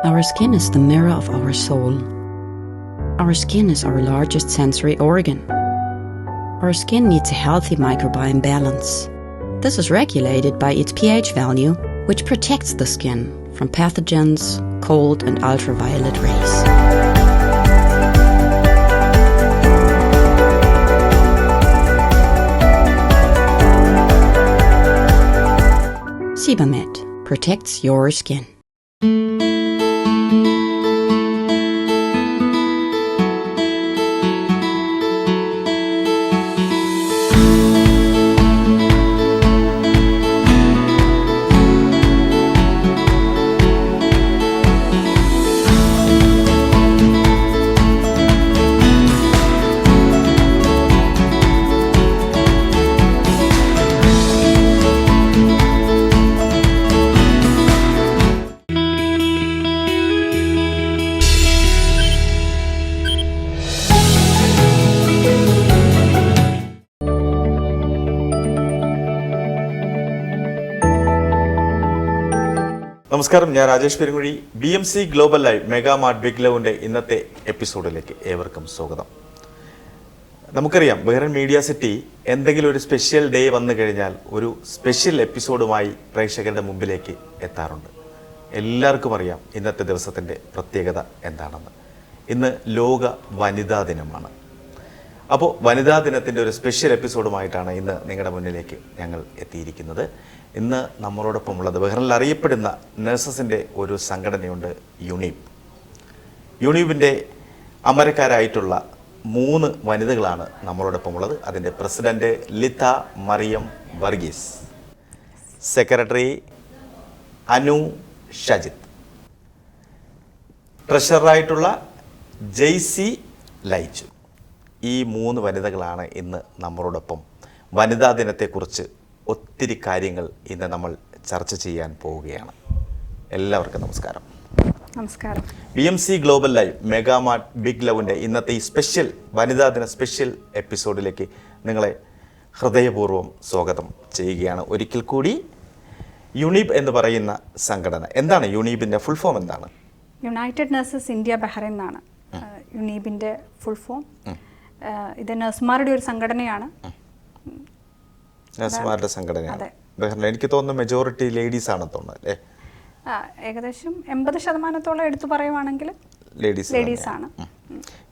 Our skin is the mirror of our soul. Our skin is our largest sensory organ. Our skin needs a healthy microbiome balance. This is regulated by its pH value, which protects the skin from pathogens, cold and ultraviolet rays. Sebamed protects your skin. നമസ്കാരം, ഞാൻ Rajesh Perunguzhi. BMC global live mega mart big ലവിൻ്റെ ഇന്നത്തെ എപ്പിസോഡിലേക്ക് ഏവർക്കും സ്വാഗതം. നമുക്കറിയാം, Bahrain media city എന്തെങ്കിലും ഒരു സ്പെഷ്യൽ ഡേ വന്നു കഴിഞ്ഞാൽ ഒരു സ്പെഷ്യൽ എപ്പിസോഡുമായി പ്രേക്ഷകരുടെ മുമ്പിലേക്ക് എത്താറുണ്ട്. എല്ലാവർക്കും അറിയാം ഇന്നത്തെ ദിവസത്തിൻ്റെ പ്രത്യേകത എന്താണെന്ന്. ഇന്ന് ലോക വനിതാ ദിനമാണ്. അപ്പോൾ വനിതാ ദിനത്തിൻ്റെ ഒരു സ്പെഷ്യൽ എപ്പിസോഡുമായിട്ടാണ് ഇന്ന് നിങ്ങളുടെ മുന്നിലേക്ക് ഞങ്ങൾ എത്തിയിരിക്കുന്നത്. ഇന്ന് നമ്മളോടൊപ്പം ഉള്ളത് ബഹ്റൈനിൽ അറിയപ്പെടുന്ന നഴ്സസിൻ്റെ ഒരു സംഘടനയുണ്ട്, യുണീബ്. യുണീബിൻ്റെ അമരക്കാരായിട്ടുള്ള 3 വനിതകളാണ് നമ്മളോടൊപ്പം ഉള്ളത്. അതിൻ്റെ പ്രസിഡന്റ് ലിത്ത മറിയം വർഗീസ്, സെക്രട്ടറി അനു ഷജിത്ത്, ട്രഷററായിട്ടുള്ള ജെയ്സി ലൈച്ചു. ഈ 3 വനിതകളാണ് ഇന്ന് നമ്മളോടൊപ്പം. വനിതാ ദിനത്തെക്കുറിച്ച് ഒത്തിരി കാര്യങ്ങൾ ഇന്ന് നമ്മൾ ചർച്ച ചെയ്യാൻ പോവുകയാണ്. എല്ലാവർക്കും നമസ്കാരം. നമസ്കാരം. BMC global live mega mart big ലവിൻ്റെ ഇന്നത്തെ ഈ സ്പെഷ്യൽ വനിതാ ദിന സ്പെഷ്യൽ എപ്പിസോഡിലേക്ക് നിങ്ങളെ ഹൃദയപൂർവ്വം സ്വാഗതം ചെയ്യുകയാണ്. ഒരിക്കൽ കൂടി, യുണീബ് എന്ന് പറയുന്ന സംഘടന എന്താണ്? യുണീബിൻ്റെ ഫുൾ ഫോം എന്താണ്? യുണൈറ്റഡ് നഴ്സസ് ഇന്ത്യ ബഹ്റൈൻ എന്നാണ് യുണീബിൻ്റെ ഫുൾ ഫോം. ഇത് നഴ്സുമാരുടെ ഒരു സംഘടനയാണ്. നഴ്സുമാരുടെ സംഘടനയാണ് ബഹ്റൈൻ. എനിക്ക് തോന്നുന്നു മെജോറിറ്റി ലേഡീസ് ആണെന്ന് തോന്നുന്നു അല്ലേ? ഏകദേശം 80% എടുത്തു പറയുവാണെങ്കിൽ ലേഡീസ് ആണ്.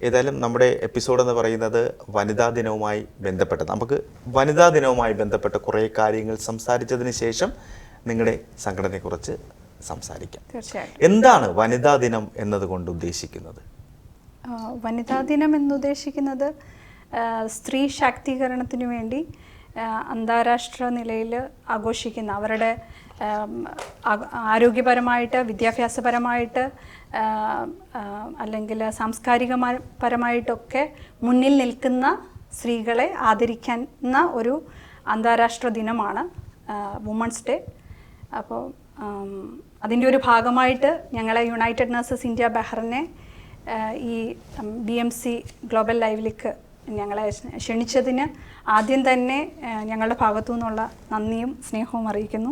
ഏതായാലും നമ്മുടെ എപ്പിസോഡ് എന്ന് പറയുന്നത് വനിതാ ദിനവുമായി ബന്ധപ്പെട്ട്, നമുക്ക് വനിതാ ദിനവുമായി ബന്ധപ്പെട്ട് കുറേ കാര്യങ്ങൾ സംസാരിച്ചതിന് ശേഷം നിങ്ങളുടെ സംഘടനയെക്കുറിച്ച് സംസാരിക്കാം. തീർച്ചയായും. എന്താണ് വനിതാ ദിനം എന്നതുകൊണ്ട് ഉദ്ദേശിക്കുന്നത്? വനിതാ ദിനം എന്നുദ്ദേശിക്കുന്നത് സ്ത്രീ ശാക്തീകരണത്തിനു വേണ്ടി അന്താരാഷ്ട്ര നിലയിൽ ആഘോഷിക്കുന്ന, അവരുടെ ആരോഗ്യപരമായിട്ട്, വിദ്യാഭ്യാസപരമായിട്ട്, അല്ലെങ്കിൽ സാംസ്കാരികപരമായിട്ടൊക്കെ മുന്നിൽ നിൽക്കുന്ന സ്ത്രീകളെ ആദരിക്കുന്ന ഒരു അന്താരാഷ്ട്ര ദിനമാണ് വുമൺസ് ഡേ. അപ്പോൾ അതിൻ്റെ ഒരു ഭാഗമായിട്ട് ഞങ്ങളെ യുണൈറ്റഡ് നഴ്സസ് ഇന്ത്യ ബഹ്റൈനെ ഈ BMC ഗ്ലോബൽ ലൈവിലേക്ക് ഞങ്ങളെ ക്ഷണിച്ചതിന് ആദ്യം തന്നെ ഞങ്ങളുടെ ഭാഗത്തു നിന്നുള്ള നന്ദിയും സ്നേഹവും അറിയിക്കുന്നു.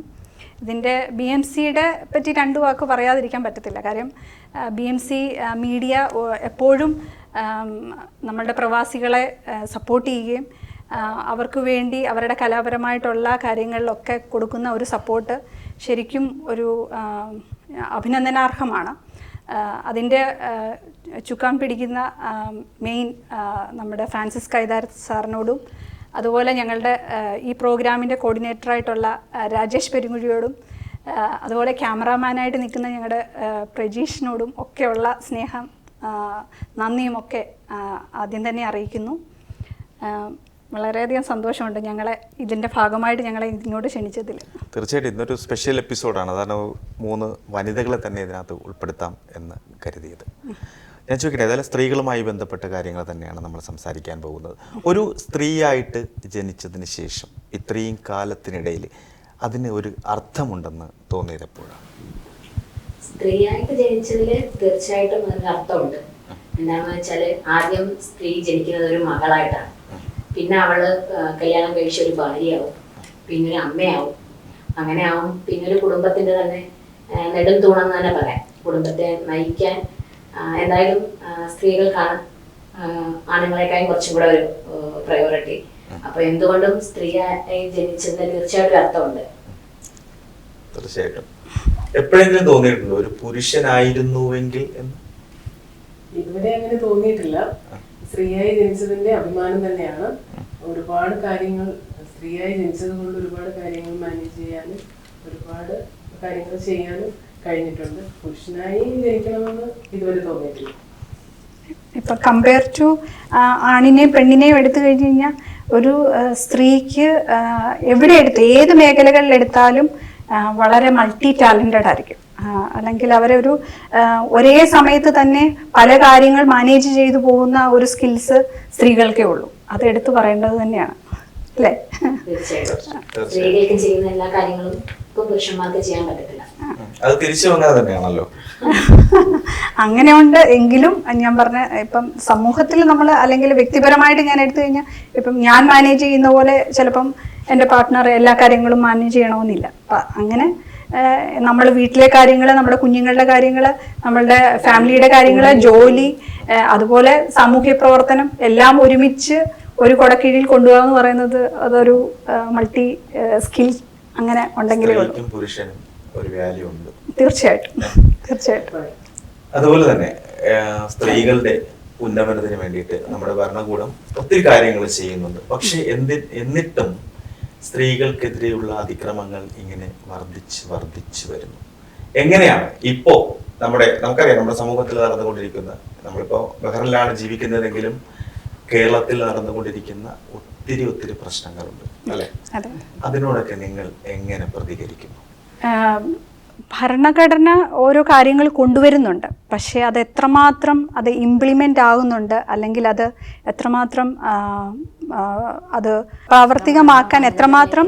ഇതിൻ്റെ BMCയുടെ പറ്റി 2 വാക്ക് പറയാതിരിക്കാൻ പറ്റത്തില്ല. കാര്യം BMC മീഡിയ എപ്പോഴും നമ്മളുടെ പ്രവാസികളെ സപ്പോർട്ട് ചെയ്യുകയും അവർക്ക് വേണ്ടി അവരുടെ കലാപരമായിട്ടുള്ള കാര്യങ്ങളിലൊക്കെ കൊടുക്കുന്ന ഒരു സപ്പോർട്ട് ശരിക്കും ഒരു അഭിനന്ദനാർഹമാണ്. അതിൻ്റെ ചുക്കാൻ പിടിക്കുന്ന മെയിൻ നമ്മുടെ ഫ്രാൻസിസ് കൈതാർ സാറിനോടും, അതുപോലെ ഞങ്ങളുടെ ഈ പ്രോഗ്രാമിൻ്റെ കോർഡിനേറ്ററായിട്ടുള്ള രാജേഷ് പെരുങ്ങുഴിയോടും, അതുപോലെ ക്യാമറാമാനായിട്ട് നിൽക്കുന്ന ഞങ്ങളുടെ പ്രജീഷിനോടും ഒക്കെയുള്ള സ്നേഹം, നന്ദിയും ഒക്കെ ആദ്യം തന്നെ അറിയിക്കുന്നു. വളരെയധികം സന്തോഷമുണ്ട് ഞങ്ങളെ ഇതിൻ്റെ ഭാഗമായിട്ട് ഞങ്ങളെ ഇങ്ങോട്ട് ക്ഷണിച്ചതിൽ. തീർച്ചയായിട്ടും ഇന്നൊരു സ്പെഷ്യൽ എപ്പിസോഡാണ്. അതാണ് 3 വനിതകളെ തന്നെ ഇതിനകത്ത് ഉൾപ്പെടുത്താം എന്ന് കരുതിയത്. ഞാൻ ചോദിക്കട്ടെ, ഏതായാലും സ്ത്രീകളുമായി ബന്ധപ്പെട്ട കാര്യങ്ങൾ തന്നെയാണ് നമ്മൾ സംസാരിക്കാൻ പോകുന്നത്. ഒരു സ്ത്രീയായിട്ട് ജനിച്ചതിന് ശേഷം ഇത്രയും കാലത്തിനിടയിൽ അതിന് ഒരു അർത്ഥമുണ്ടെന്ന് തോന്നിയത് എപ്പോഴാണ്? സ്ത്രീയായിട്ട് ജനിച്ചതിൽ തീർച്ചയായിട്ടും അതിന് അർത്ഥമുണ്ട്. എന്താണെന്ന് വെച്ചാൽ, ആദ്യം സ്ത്രീ ജനിക്കുന്നത് ഒരു മകളായിട്ടാണ്. പിന്നെ അവള് കല്യാണം കഴിച്ച ഒരു ഭാര്യയാവും, പിന്നെ ഒരു അമ്മയാവും, അങ്ങനെ ആവും, പിന്നെ ഒരു കുടുംബത്തിന്റെ തന്നെ നെടും തൂണെന്ന് തന്നെ പറയാം. കുടുംബത്തെ നയിക്കാൻ എന്തായാലും സ്ത്രീകൾക്കാണ് ആണുങ്ങളെക്കാളും കുറച്ചും കൂടെ ഒരു പ്രയോറിറ്റി. അപ്പൊ എന്തുകൊണ്ടും സ്ത്രീയായി ജനിച്ചതിന് തീർച്ചയായിട്ടും അർത്ഥമുണ്ട്. തീർച്ചയായിട്ടും. എപ്പോഴെങ്കിലും തോന്നിയിട്ടുണ്ടോ ഒരു പുരുഷനായിരുന്നുവെങ്കിൽ എന്ന്? ഇതുവരെ അങ്ങനെ തോന്നിയിട്ടില്ല. സ്ത്രീയായി ജനിച്ചതിന്റെ അഭിമാനം തന്നെയാണ്. ഒരുപാട് കാര്യങ്ങൾ സ്ത്രീയായി ജനിച്ചത് കൊണ്ട് ഒരുപാട് കാര്യങ്ങൾ മാനേജ് ചെയ്യാനും ഒരുപാട് കാര്യങ്ങൾ ചെയ്യാനും കഴിഞ്ഞിട്ടുണ്ട്. പുരുഷനായി ജനിക്കണമെന്ന് ഇതുവരെ തോന്നിയിട്ടില്ല. ഇപ്പം കമ്പയർ ടു ആണിനെയും പെണ്ണിനെയും എടുത്തു കഴിഞ്ഞ് കഴിഞ്ഞാൽ ഒരു സ്ത്രീക്ക് എവിടെ എടുത്ത് ഏത് മേഖലകളിൽ എടുത്താലും വളരെ മൾട്ടി ടാലന്റഡ് ആയിരിക്കും. അല്ലെങ്കിൽ അവരെ ഒരേ സമയത്ത് തന്നെ പല കാര്യങ്ങൾ മാനേജ് ചെയ്തു പോകുന്ന ഒരു സ്കിൽസ് സ്ത്രീകൾക്കേ ഉള്ളൂ. അത് എടുത്തു പറയേണ്ടത് തന്നെയാണ്, അല്ലേ? തീർച്ചയായിട്ടും സ്ത്രീകൾക്ക് ചെയ്യുന്ന എല്ലാ കാര്യങ്ങളും ഇപ്പൊ പുരുഷന്മാർക്ക് ചെയ്യാൻ പറ്റത്തില്ല. അത് തിരിച്ചു വന്നത് തന്നെയാണല്ലോ. അങ്ങനെയുണ്ട്. എങ്കിലും ഞാൻ പറഞ്ഞ ഇപ്പം സമൂഹത്തിൽ നമ്മൾ അല്ലെങ്കിൽ വ്യക്തിപരമായിട്ട് ഞാൻ എടുത്തു കഴിഞ്ഞാൽ ഇപ്പം ഞാൻ മാനേജ് ചെയ്യുന്ന പോലെ ചിലപ്പം എൻ്റെ പാർട്ട്ണർ എല്ലാ കാര്യങ്ങളും മാനേജ് ചെയ്യണമെന്നില്ല. അങ്ങനെ നമ്മൾ വീട്ടിലെ കാര്യങ്ങൾ, നമ്മുടെ കുഞ്ഞുങ്ങളുടെ കാര്യങ്ങൾ, നമ്മളുടെ ഫാമിലിയുടെ കാര്യങ്ങൾ, ജോലി, അതുപോലെ സാമൂഹ്യ പ്രവർത്തനം എല്ലാം ഒരുമിച്ച് ഒരു കുടക്കീഴിൽ കൊണ്ടുപോകുക എന്ന് പറയുന്നത് അതൊരു മൾട്ടി സ്കിൽ അങ്ങനെ ഉണ്ടെങ്കിലേ ഉള്ളൂ. പുരുഷനും ഒരു വാല്യൂ ഉണ്ട്. തീർച്ചയായിട്ടും തീർച്ചയായിട്ടും. അതുപോലെ തന്നെ സ്ത്രീകളുടെ ഉന്നമനത്തിന് വേണ്ടിയിട്ട് നമ്മുടെ ഭരണകൂടം ഒത്തിരി കാര്യങ്ങൾ ചെയ്യുന്നുണ്ട്. പക്ഷെ എന്നിട്ടും സ്ത്രീകൾക്കെതിരെയുള്ള അതിക്രമങ്ങൾ ഇങ്ങനെ വർദ്ധിച്ചു വരുന്നു. എങ്ങനെയാണ് ഇപ്പോ നമുക്കറിയാം നമ്മുടെ സമൂഹത്തിൽ നടന്നുകൊണ്ടിരിക്കുന്ന, നമ്മളിപ്പോ ബഹ്റിനിലാണ് ജീവിക്കുന്നതെങ്കിലും കേരളത്തിൽ നടന്നുകൊണ്ടിരിക്കുന്ന ഒത്തിരി പ്രശ്നങ്ങളുണ്ട്, അല്ലെ? അതിനോടൊക്കെ നിങ്ങൾ എങ്ങനെ പ്രതികരിക്കുന്നു? ഭരണഘടന ഓരോ കാര്യങ്ങൾ കൊണ്ടുവരുന്നുണ്ട്. പക്ഷേ അത് എത്രമാത്രം അത് ഇംപ്ലിമെൻ്റ് ആകുന്നുണ്ട്, അല്ലെങ്കിൽ അത് എത്രമാത്രം അത് പ്രാവർത്തികമാക്കാൻ എത്രമാത്രം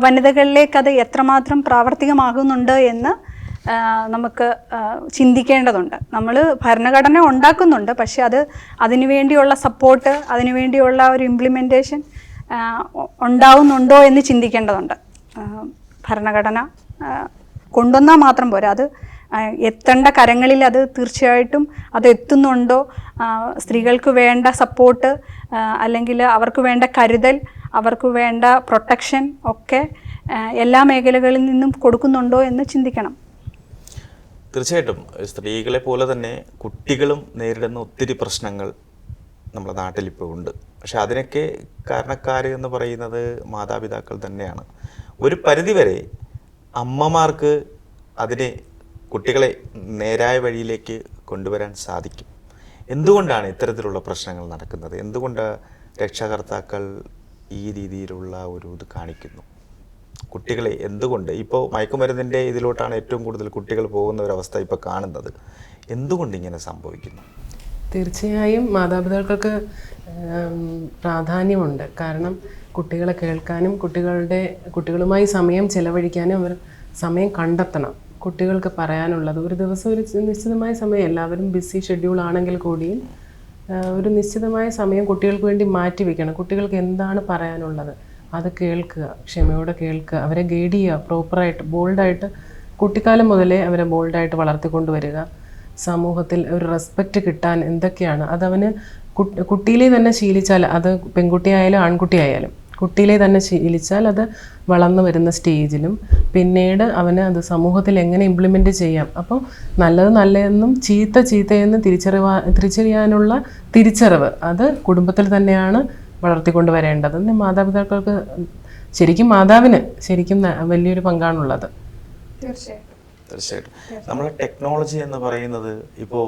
വനിതകളിലേക്ക് അത് എത്രമാത്രം പ്രാവർത്തികമാകുന്നുണ്ട് എന്ന് നമുക്ക് ചിന്തിക്കേണ്ടതുണ്ട്. നമ്മൾ ഭരണഘടന ഉണ്ടാക്കുന്നുണ്ട്, പക്ഷെ അതിനുവേണ്ടിയുള്ള സപ്പോർട്ട്, അതിനുവേണ്ടിയുള്ള ഒരു ഇംപ്ലിമെൻറ്റേഷൻ ഉണ്ടാവുന്നുണ്ടോ എന്ന് ചിന്തിക്കേണ്ടതുണ്ട്. ഭരണഘടന കൊണ്ടുവന്നാൽ മാത്രം പോരാ, അത് എത്തേണ്ട കരങ്ങളിൽ അത് തീർച്ചയായിട്ടും അത് എത്തുന്നുണ്ടോ, സ്ത്രീകൾക്ക് വേണ്ട സപ്പോർട്ട് അല്ലെങ്കിൽ അവർക്ക് വേണ്ട കരുതൽ, അവർക്ക് വേണ്ട പ്രൊട്ടക്ഷൻ ഒക്കെ എല്ലാ മേഖലകളിൽ നിന്നും കൊടുക്കുന്നുണ്ടോ എന്ന് ചിന്തിക്കണം. തീർച്ചയായിട്ടും സ്ത്രീകളെ പോലെ തന്നെ കുട്ടികളും നേരിടുന്ന ഒത്തിരി പ്രശ്നങ്ങൾ നമ്മുടെ നാട്ടിലിപ്പോൾ ഉണ്ട്. പക്ഷെ അതിനൊക്കെ കാരണക്കാർ എന്ന് പറയുന്നത് മാതാപിതാക്കൾ തന്നെയാണ്. ഒരു പരിധിവരെ അമ്മമാർക്ക് കുട്ടികളെ നേരായ വഴിയിലേക്ക് കൊണ്ടുവരാൻ സാധിക്കും. എന്തുകൊണ്ടാണ് ഇത്തരത്തിലുള്ള പ്രശ്നങ്ങൾ നടക്കുന്നത്? എന്തുകൊണ്ട് രക്ഷകർത്താക്കൾ ഈ രീതിയിലുള്ള ഒരു ഇത് കാണിക്കുന്നു? കുട്ടികളെ എന്തുകൊണ്ട് ഇപ്പോൾ മയക്കുമരുന്നിൻ്റെ ഇതിലോട്ടാണ് ഏറ്റവും കൂടുതൽ കുട്ടികൾ പോകുന്ന ഒരവസ്ഥ ഇപ്പോൾ കാണുന്നത്. എന്തുകൊണ്ട് ഇങ്ങനെ സംഭവിക്കുന്നു? തീർച്ചയായും മാതാപിതാക്കൾക്ക് പ്രാധാന്യമുണ്ട്. കാരണം കുട്ടികളെ കേൾക്കാനും കുട്ടികളുമായി സമയം ചെലവഴിക്കാനും അവർ സമയം കണ്ടെത്തണം. കുട്ടികൾക്ക് പറയാനുള്ളത് ഒരു ദിവസം ഒരു നിശ്ചിതമായ സമയം, എല്ലാവരും ബിസി ഷെഡ്യൂൾ ആണെങ്കിൽ കൂടിയും ഒരു നിശ്ചിതമായ സമയം കുട്ടികൾക്ക് വേണ്ടി മാറ്റി വയ്ക്കണം. കുട്ടികൾക്ക് എന്താണ് പറയാനുള്ളത് അത് കേൾക്കുക, ക്ഷമയോടെ കേൾക്കുക, അവരെ ഗൈഡ് ചെയ്യുക, പ്രോപ്പറായിട്ട് ബോൾഡായിട്ട് കുട്ടിക്കാലം മുതലേ അവരെ ബോൾഡായിട്ട് വളർത്തിക്കൊണ്ടുവരിക. സമൂഹത്തിൽ ഒരു റെസ്പെക്റ്റ് കിട്ടാൻ എന്തൊക്കെയാണ് അതവന് കുട്ടിയിലേ തന്നെ ശീലിച്ചാൽ, അത് പെൺകുട്ടിയായാലും ആൺകുട്ടിയായാലും കുട്ടിയിലേ തന്നെ ശീലിച്ചാൽ അത് വളർന്നു വരുന്ന സ്റ്റേജിലും പിന്നീട് അവന് അത് സമൂഹത്തിൽ എങ്ങനെ ഇംപ്ലിമെൻ്റ് ചെയ്യാം. അപ്പോൾ നല്ലത് നല്ലതെന്നും ചീത്തയെന്നും തിരിച്ചറിയാനുള്ള തിരിച്ചറിവ് അത് കുടുംബത്തിൽ തന്നെയാണ് വളർത്തിക്കൊണ്ട് വരേണ്ടത്. മാതാപിതാക്കൾക്ക് മാതാവിന് വലിയൊരു പങ്കാണുള്ളത്. തീർച്ചയായിട്ടും നമ്മളെ ടെക്നോളജി എന്ന് പറയുന്നത് ഇപ്പോൾ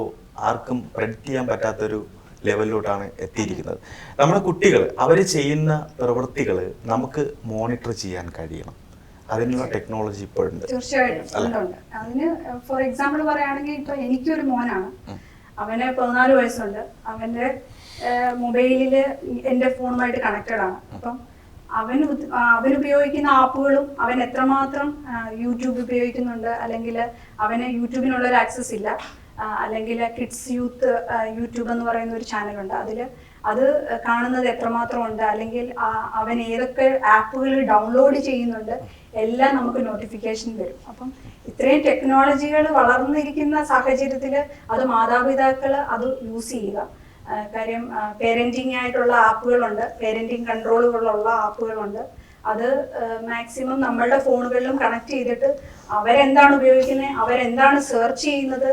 ആർക്കും പ്രെഡിക്റ്റ് ചെയ്യാൻ പറ്റാത്തൊരു ലെവലിലോട്ടാണ് എത്തിയിരിക്കുന്നത്. നമ്മുടെ കുട്ടികൾ അവർ ചെയ്യുന്ന പ്രവൃത്തികൾ നമുക്ക് മോണിറ്റർ ചെയ്യാൻ കഴിയണം. അതിനുള്ള ടെക്നോളജി ഇപ്പോഴുണ്ട്. തീർച്ചയായിട്ടും അതിന് ഫോർ എക്സാമ്പിൾ പറയുകയാണെങ്കിൽ ഇപ്പൊ എനിക്കൊരു മോനാണ്, അവന് 14 വയസ്സുണ്ട്. അവന്റെ മൊബൈലിൽ എൻ്റെ ഫോണുമായിട്ട് കണക്റ്റഡ് ആണ്. അപ്പം അവൻ ഉപയോഗിക്കുന്ന ആപ്പുകളും അവൻ എത്രമാത്രം യൂട്യൂബ് ഉപയോഗിക്കുന്നുണ്ട്, അല്ലെങ്കിൽ അവന് യൂട്യൂബിനുള്ളൊരു ആക്സസ് ഇല്ല, അല്ലെങ്കിൽ കിഡ്സ് യൂട്യൂബ് എന്ന് പറയുന്ന ഒരു ചാനലുണ്ട്, അത് കാണുന്നത് എത്രമാത്രം ഉണ്ട്, അല്ലെങ്കിൽ അവൻ ഏതൊക്കെ ആപ്പുകൾ ഡൗൺലോഡ് ചെയ്യുന്നുണ്ട് എല്ലാം നമുക്ക് നോട്ടിഫിക്കേഷൻ വരും. അപ്പം ഇത്രയും ടെക്നോളജികൾ വളർന്നിരിക്കുന്ന സാഹചര്യത്തിൽ അത് മാതാപിതാക്കൾ അത് യൂസ് ചെയ്യുക. കാര്യം പേരൻറ്റിങ് ആയിട്ടുള്ള ആപ്പുകളുണ്ട്, പേരൻറ്റിങ് കൺട്രോളുകളുള്ള ആപ്പുകളുണ്ട്. അത് മാക്സിമം നമ്മളുടെ ഫോണുകളിലും കണക്ട് ചെയ്തിട്ട് അവരെന്താണ് ഉപയോഗിക്കുന്നത്, അവരെന്താണ് സെർച്ച് ചെയ്യുന്നത്,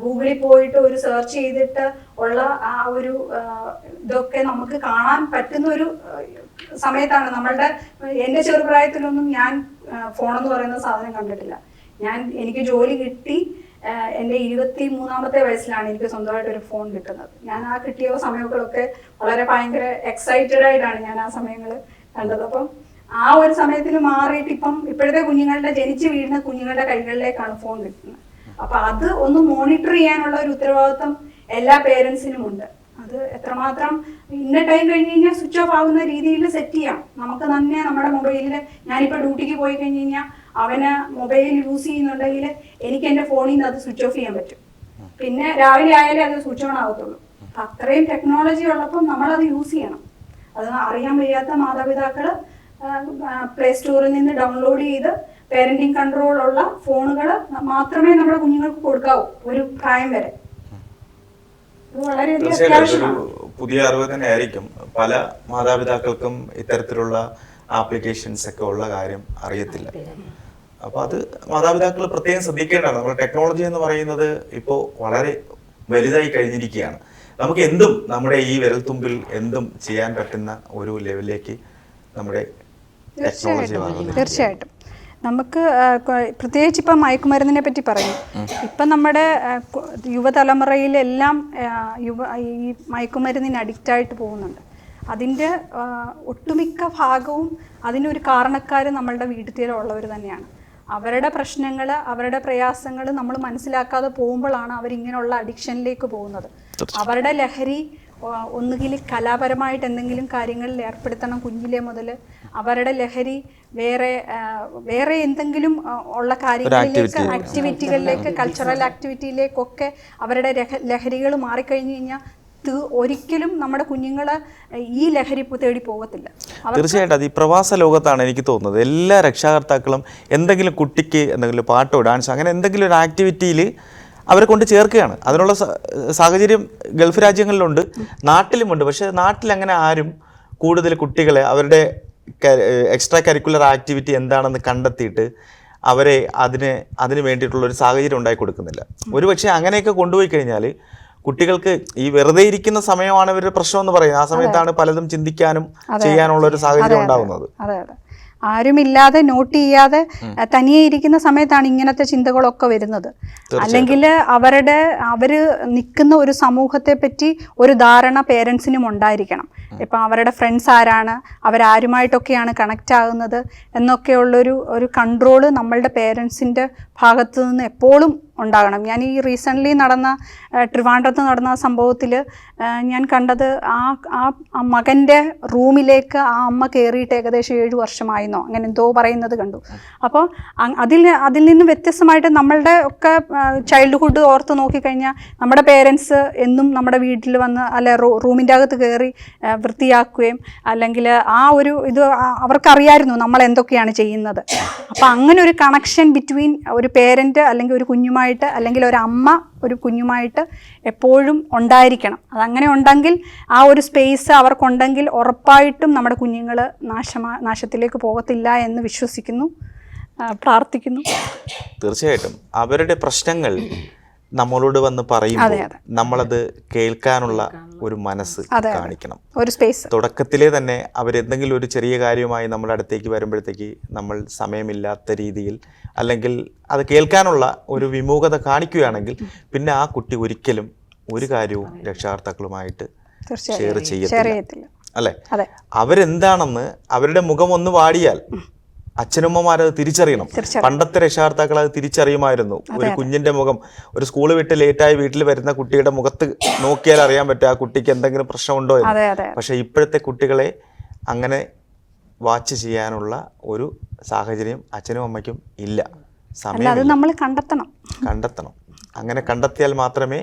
ഗൂഗിളിൽ പോയിട്ട് ഒരു സെർച്ച് ചെയ്തിട്ട് ഉള്ള ആ ഒരു ഇതൊക്കെ നമുക്ക് കാണാൻ പറ്റുന്ന ഒരു സമയത്താണ്. എൻ്റെ ചെറുപ്രായത്തിലൊന്നും ഞാൻ ഫോണെന്ന് പറയുന്ന സാധനം കണ്ടിട്ടില്ല. എനിക്ക് ജോലി കിട്ടി എൻ്റെ 23-ാമത്തെ വയസ്സിലാണ് എനിക്ക് സ്വന്തമായിട്ട് ഒരു ഫോൺ കിട്ടുന്നത്. ഞാൻ ആ കിട്ടിയ സമയങ്ങളൊക്കെ വളരെ ഭയങ്കര എക്സൈറ്റഡ് ആയിട്ടാണ് ഞാൻ ആ സമയങ്ങൾ കണ്ടത്. അപ്പം ആ ഒരു സമയത്തിൽ മാറിയിട്ട് ഇപ്പോഴത്തെ കുഞ്ഞുങ്ങളുടെ ജനിച്ച് വീഴുന്ന കുഞ്ഞുങ്ങളുടെ കൈകളിലേക്കാണ് ഫോൺ കിട്ടുന്നത്. അപ്പൊ അത് ഒന്ന് മോണിറ്റർ ചെയ്യാനുള്ള ഒരു ഉത്തരവാദിത്വം എല്ലാ പേരൻസിനും ഉണ്ട്. അത് എത്രമാത്രം ഇന്ന ടൈം കഴിഞ്ഞ് കഴിഞ്ഞാൽ സ്വിച്ച് ഓഫ് ആകുന്ന രീതിയിൽ സെറ്റ് ചെയ്യാം. നമുക്ക് തന്നെ നമ്മുടെ മൊബൈലിൽ, ഞാനിപ്പോൾ ഡ്യൂട്ടിക്ക് പോയി കഴിഞ്ഞ് കഴിഞ്ഞാൽ അവന് മൊബൈൽ യൂസ് ചെയ്യുന്നുണ്ടെങ്കിൽ എനിക്ക് എൻ്റെ ഫോണിൽ നിന്ന് അത് സ്വിച്ച് ഓഫ് ചെയ്യാൻ പറ്റും. പിന്നെ രാവിലെ ആയാലേ അത് സ്വിച്ച് ഓൺ ആകത്തുള്ളൂ. അപ്പം അത്രയും ടെക്നോളജി ഉള്ളപ്പം നമ്മളത് യൂസ് ചെയ്യണം. അത് അറിയാൻ വയ്യാത്ത മാതാപിതാക്കൾ പ്ലേ സ്റ്റോറിൽ നിന്ന് ഡൗൺലോഡ് ചെയ്ത് പേരന്റിങ് കൺട്രോൾ ഉള്ള ഫോണുകൾ മാത്രമേ നമ്മുടെ കുഞ്ഞുങ്ങൾക്ക് കൊടുക്കാവൂ ഒരു പ്രായം വരെ. പുതിയ അറിവ് തന്നെ ആയിരിക്കും. പല മാതാപിതാക്കൾക്കും ഇത്തരത്തിലുള്ള ആപ്ലിക്കേഷൻസ് ഒക്കെ ഉള്ള കാര്യം അറിയത്തില്ല. അപ്പൊ അത് മാതാപിതാക്കൾ പ്രത്യേകം ശ്രദ്ധിക്കേണ്ടതാണ്. നമ്മുടെ ടെക്നോളജി എന്ന് പറയുന്നത് ഇപ്പോൾ വളരെ വലുതായി കഴിഞ്ഞിരിക്കുകയാണ്. നമുക്ക് എന്തും നമ്മുടെ ഈ വിരൽത്തുമ്പിൽ എന്തും ചെയ്യാൻ പറ്റുന്ന ഒരു ലെവലിലേക്ക് നമ്മുടെ ടെക്നോളജി വളർന്നു. തീർച്ചയായിട്ടും നമുക്ക് പ്രത്യേകിച്ച് ഇപ്പം മയക്കുമരുന്നിനെ പറ്റി പറയും. ഇപ്പം നമ്മുടെ യുവതലമുറയിലെല്ലാം ഈ മയക്കുമരുന്നിന് അഡിക്റ്റായിട്ട് പോകുന്നുണ്ട്. അതിൻ്റെ ഒട്ടുമിക്ക ഭാഗവും അതിനൊരു കാരണക്കാർ നമ്മളുടെ വീട്ടിലുള്ളവർ തന്നെയാണ്. അവരുടെ പ്രശ്നങ്ങൾ, അവരുടെ പ്രയാസങ്ങൾ നമ്മൾ മനസ്സിലാക്കാതെ പോകുമ്പോഴാണ് അവരിങ്ങനെയുള്ള അഡിക്ഷനിലേക്ക് പോകുന്നത്. അവരുടെ ലഹരി ഒന്നുകിൽ കലാപരമായിട്ട് എന്തെങ്കിലും കാര്യങ്ങളിൽ ഏർപ്പെടുത്തണം കുഞ്ഞിലെ മുതൽ. അവരുടെ ലഹരി വേറെ എന്തെങ്കിലും ഉള്ള കാര്യങ്ങളിലേക്ക്, ആക്ടിവിറ്റികളിലേക്ക്, കൾച്ചറൽ ആക്ടിവിറ്റിയിലേക്കൊക്കെ അവരുടെ ലഹരികൾ മാറിക്കഴിഞ്ഞു കഴിഞ്ഞാൽ ഒരിക്കലും നമ്മുടെ കുഞ്ഞുങ്ങളെ ഈ ലഹരി തേടി പോകത്തില്ല. തീർച്ചയായിട്ടും അത് ഈ പ്രവാസ ലോകത്താണ് എനിക്ക് തോന്നുന്നത്. എല്ലാ രക്ഷാകർത്താക്കളും എന്തെങ്കിലും കുട്ടിക്ക് എന്തെങ്കിലും പാട്ടോ ഡാൻസോ അങ്ങനെ എന്തെങ്കിലും ഒരു ആക്ടിവിറ്റിയിൽ അവരെ കൊണ്ട് ചേർക്കുകയാണ്. അതിനുള്ള സാഹചര്യം ഗൾഫ് രാജ്യങ്ങളിലുണ്ട്, നാട്ടിലുമുണ്ട്. പക്ഷേ നാട്ടിൽ അങ്ങനെ ആരും കൂടുതൽ കുട്ടികളെ അവരുടെ എക്സ്ട്രാ കരിക്കുലർ ആക്ടിവിറ്റി എന്താണെന്ന് കണ്ടെത്തിയിട്ട് അവരെ അതിന് വേണ്ടിയിട്ടുള്ളൊരു സാഹചര്യം ഉണ്ടാക്കി കൊടുക്കുന്നില്ല. ഒരുപക്ഷെ അങ്ങനെയൊക്കെ കൊണ്ടുപോയി കഴിഞ്ഞാൽ കുട്ടികൾക്ക് ഈ വെറുതെ ഇരിക്കുന്ന സമയമാണ് ഇവരുടെ പ്രശ്നം എന്ന് പറയുന്നത്. ആ സമയത്താണ് പലതും ചിന്തിക്കാനും ചെയ്യാനുള്ള ഒരു സാഹചര്യം ഉണ്ടാകുന്നത്. ആരുമില്ലാതെ നോട്ട് ചെയ്യാതെ തനിയെ ഇരിക്കുന്ന സമയത്താണ് ഇങ്ങനത്തെ ചിന്തകളൊക്കെ വരുന്നത്. അല്ലെങ്കിൽ അവര് നിൽക്കുന്ന ഒരു സമൂഹത്തെ പറ്റി ഒരു ധാരണ പേരൻസിനും ഉണ്ടായിരിക്കണം. ഇപ്പം അവരുടെ ഫ്രണ്ട്സ് ആരാണ്, അവരാരുമായിട്ടൊക്കെയാണ് കണക്റ്റ് ആകുന്നത് എന്നൊക്കെയുള്ളൊരു കൺട്രോള് നമ്മളുടെ പേരൻസിൻ്റെ ഭാഗത്തു നിന്ന് എപ്പോഴും ഉണ്ടാകണം. ഞാൻ ഈ റീസെൻ്റ്ലി ട്രിവാൻഡ്രത്ത് നടന്ന സംഭവത്തിൽ ഞാൻ കണ്ടത് ആ മകൻ്റെ റൂമിലേക്ക് ആ അമ്മ കയറിയിട്ട് ഏകദേശം 7 വർഷമായിരുന്നോ അങ്ങനെ എന്തോ പറയുന്നത് കണ്ടു. അപ്പോൾ അതിൽ നിന്ന് വ്യത്യസ്തമായിട്ട് നമ്മളുടെ ഒക്കെ ചൈൽഡ്ഹുഡ് ഓർത്ത് നോക്കിക്കഴിഞ്ഞാൽ നമ്മുടെ പേരൻസ് എന്നും നമ്മുടെ വീട്ടിൽ വന്ന് അല്ലെ റൂമിൻ്റെ അകത്ത് കയറി വൃത്തിയാക്കുകയും അല്ലെങ്കിൽ ആ ഒരു ഇത് അവർക്കറിയായിരുന്നു നമ്മൾ എന്തൊക്കെയാണ് ചെയ്യുന്നത്. അപ്പോൾ അങ്ങനെ ഒരു കണക്ഷൻ ബിറ്റ്വീൻ ഒരു പേരൻറ്റ് അല്ലെങ്കിൽ ഒരു കുഞ്ഞുമായിട്ട് അല്ലെങ്കിൽ ഒരു അമ്മ ഒരു കുഞ്ഞുമായിട്ട് എപ്പോഴും ഉണ്ടായിരിക്കണം. അതങ്ങനെ ഉണ്ടെങ്കിൽ ആ ഒരു സ്പേസ് അവർക്കുണ്ടെങ്കിൽ ഉറപ്പായിട്ടും നമ്മുടെ കുഞ്ഞുങ്ങൾ നാശത്തിലേക്ക് പോകത്തില്ല എന്ന് വിശ്വസിക്കുന്നു, പ്രാർത്ഥിക്കുന്നു. തീർച്ചയായിട്ടും അവരുടെ പ്രശ്നങ്ങൾ നമ്മളോട് വന്ന് പറയുമ്പോൾ നമ്മളത് കേൾക്കാനുള്ള ഒരു മനസ്സ് കാണിക്കണം. ഒരു സ്പേസ് തുടക്കത്തിലെ തന്നെ അവരെന്തെങ്കിലും ഒരു ചെറിയ കാര്യവുമായി നമ്മുടെ അടുത്തേക്ക് വരുമ്പോഴത്തേക്ക് നമ്മൾ സമയമില്ലാത്ത രീതിയിൽ അല്ലെങ്കിൽ അത് കേൾക്കാനുള്ള ഒരു വിമുഖത കാണിക്കുകയാണെങ്കിൽ പിന്നെ ആ കുട്ടി ഒരിക്കലും ഒരു കാര്യവും രക്ഷാകർത്താക്കളുമായിട്ട് ഷെയർ ചെയ്യത്തില്ല അല്ലെ. അവരെന്താണെന്ന് അവരുടെ മുഖം ഒന്ന് വാടിയാൽ അച്ഛനമ്മമാരത് തിരിച്ചറിയണം. പണ്ടത്തെ രക്ഷാകർത്താക്കൾ അത് തിരിച്ചറിയുമായിരുന്നു. ഒരു കുഞ്ഞിന്റെ മുഖം, ഒരു സ്കൂൾ വിട്ട് ലേറ്റായി വീട്ടിൽ വരുന്ന കുട്ടിയുടെ മുഖത്ത് നോക്കിയാൽ അറിയാൻ പറ്റും ആ കുട്ടിക്ക് എന്തെങ്കിലും പ്രശ്നമുണ്ടോ എന്ന്. പക്ഷെ ഇപ്പോഴത്തെ കുട്ടികളെ അങ്ങനെ വാച്ച് ചെയ്യാനുള്ള ഒരു സാഹചര്യം അച്ഛനും അമ്മയ്ക്കും ഇല്ല. സമയം നമ്മൾ കണ്ടെത്തണം. അങ്ങനെ കണ്ടെത്തിയാൽ മാത്രമേ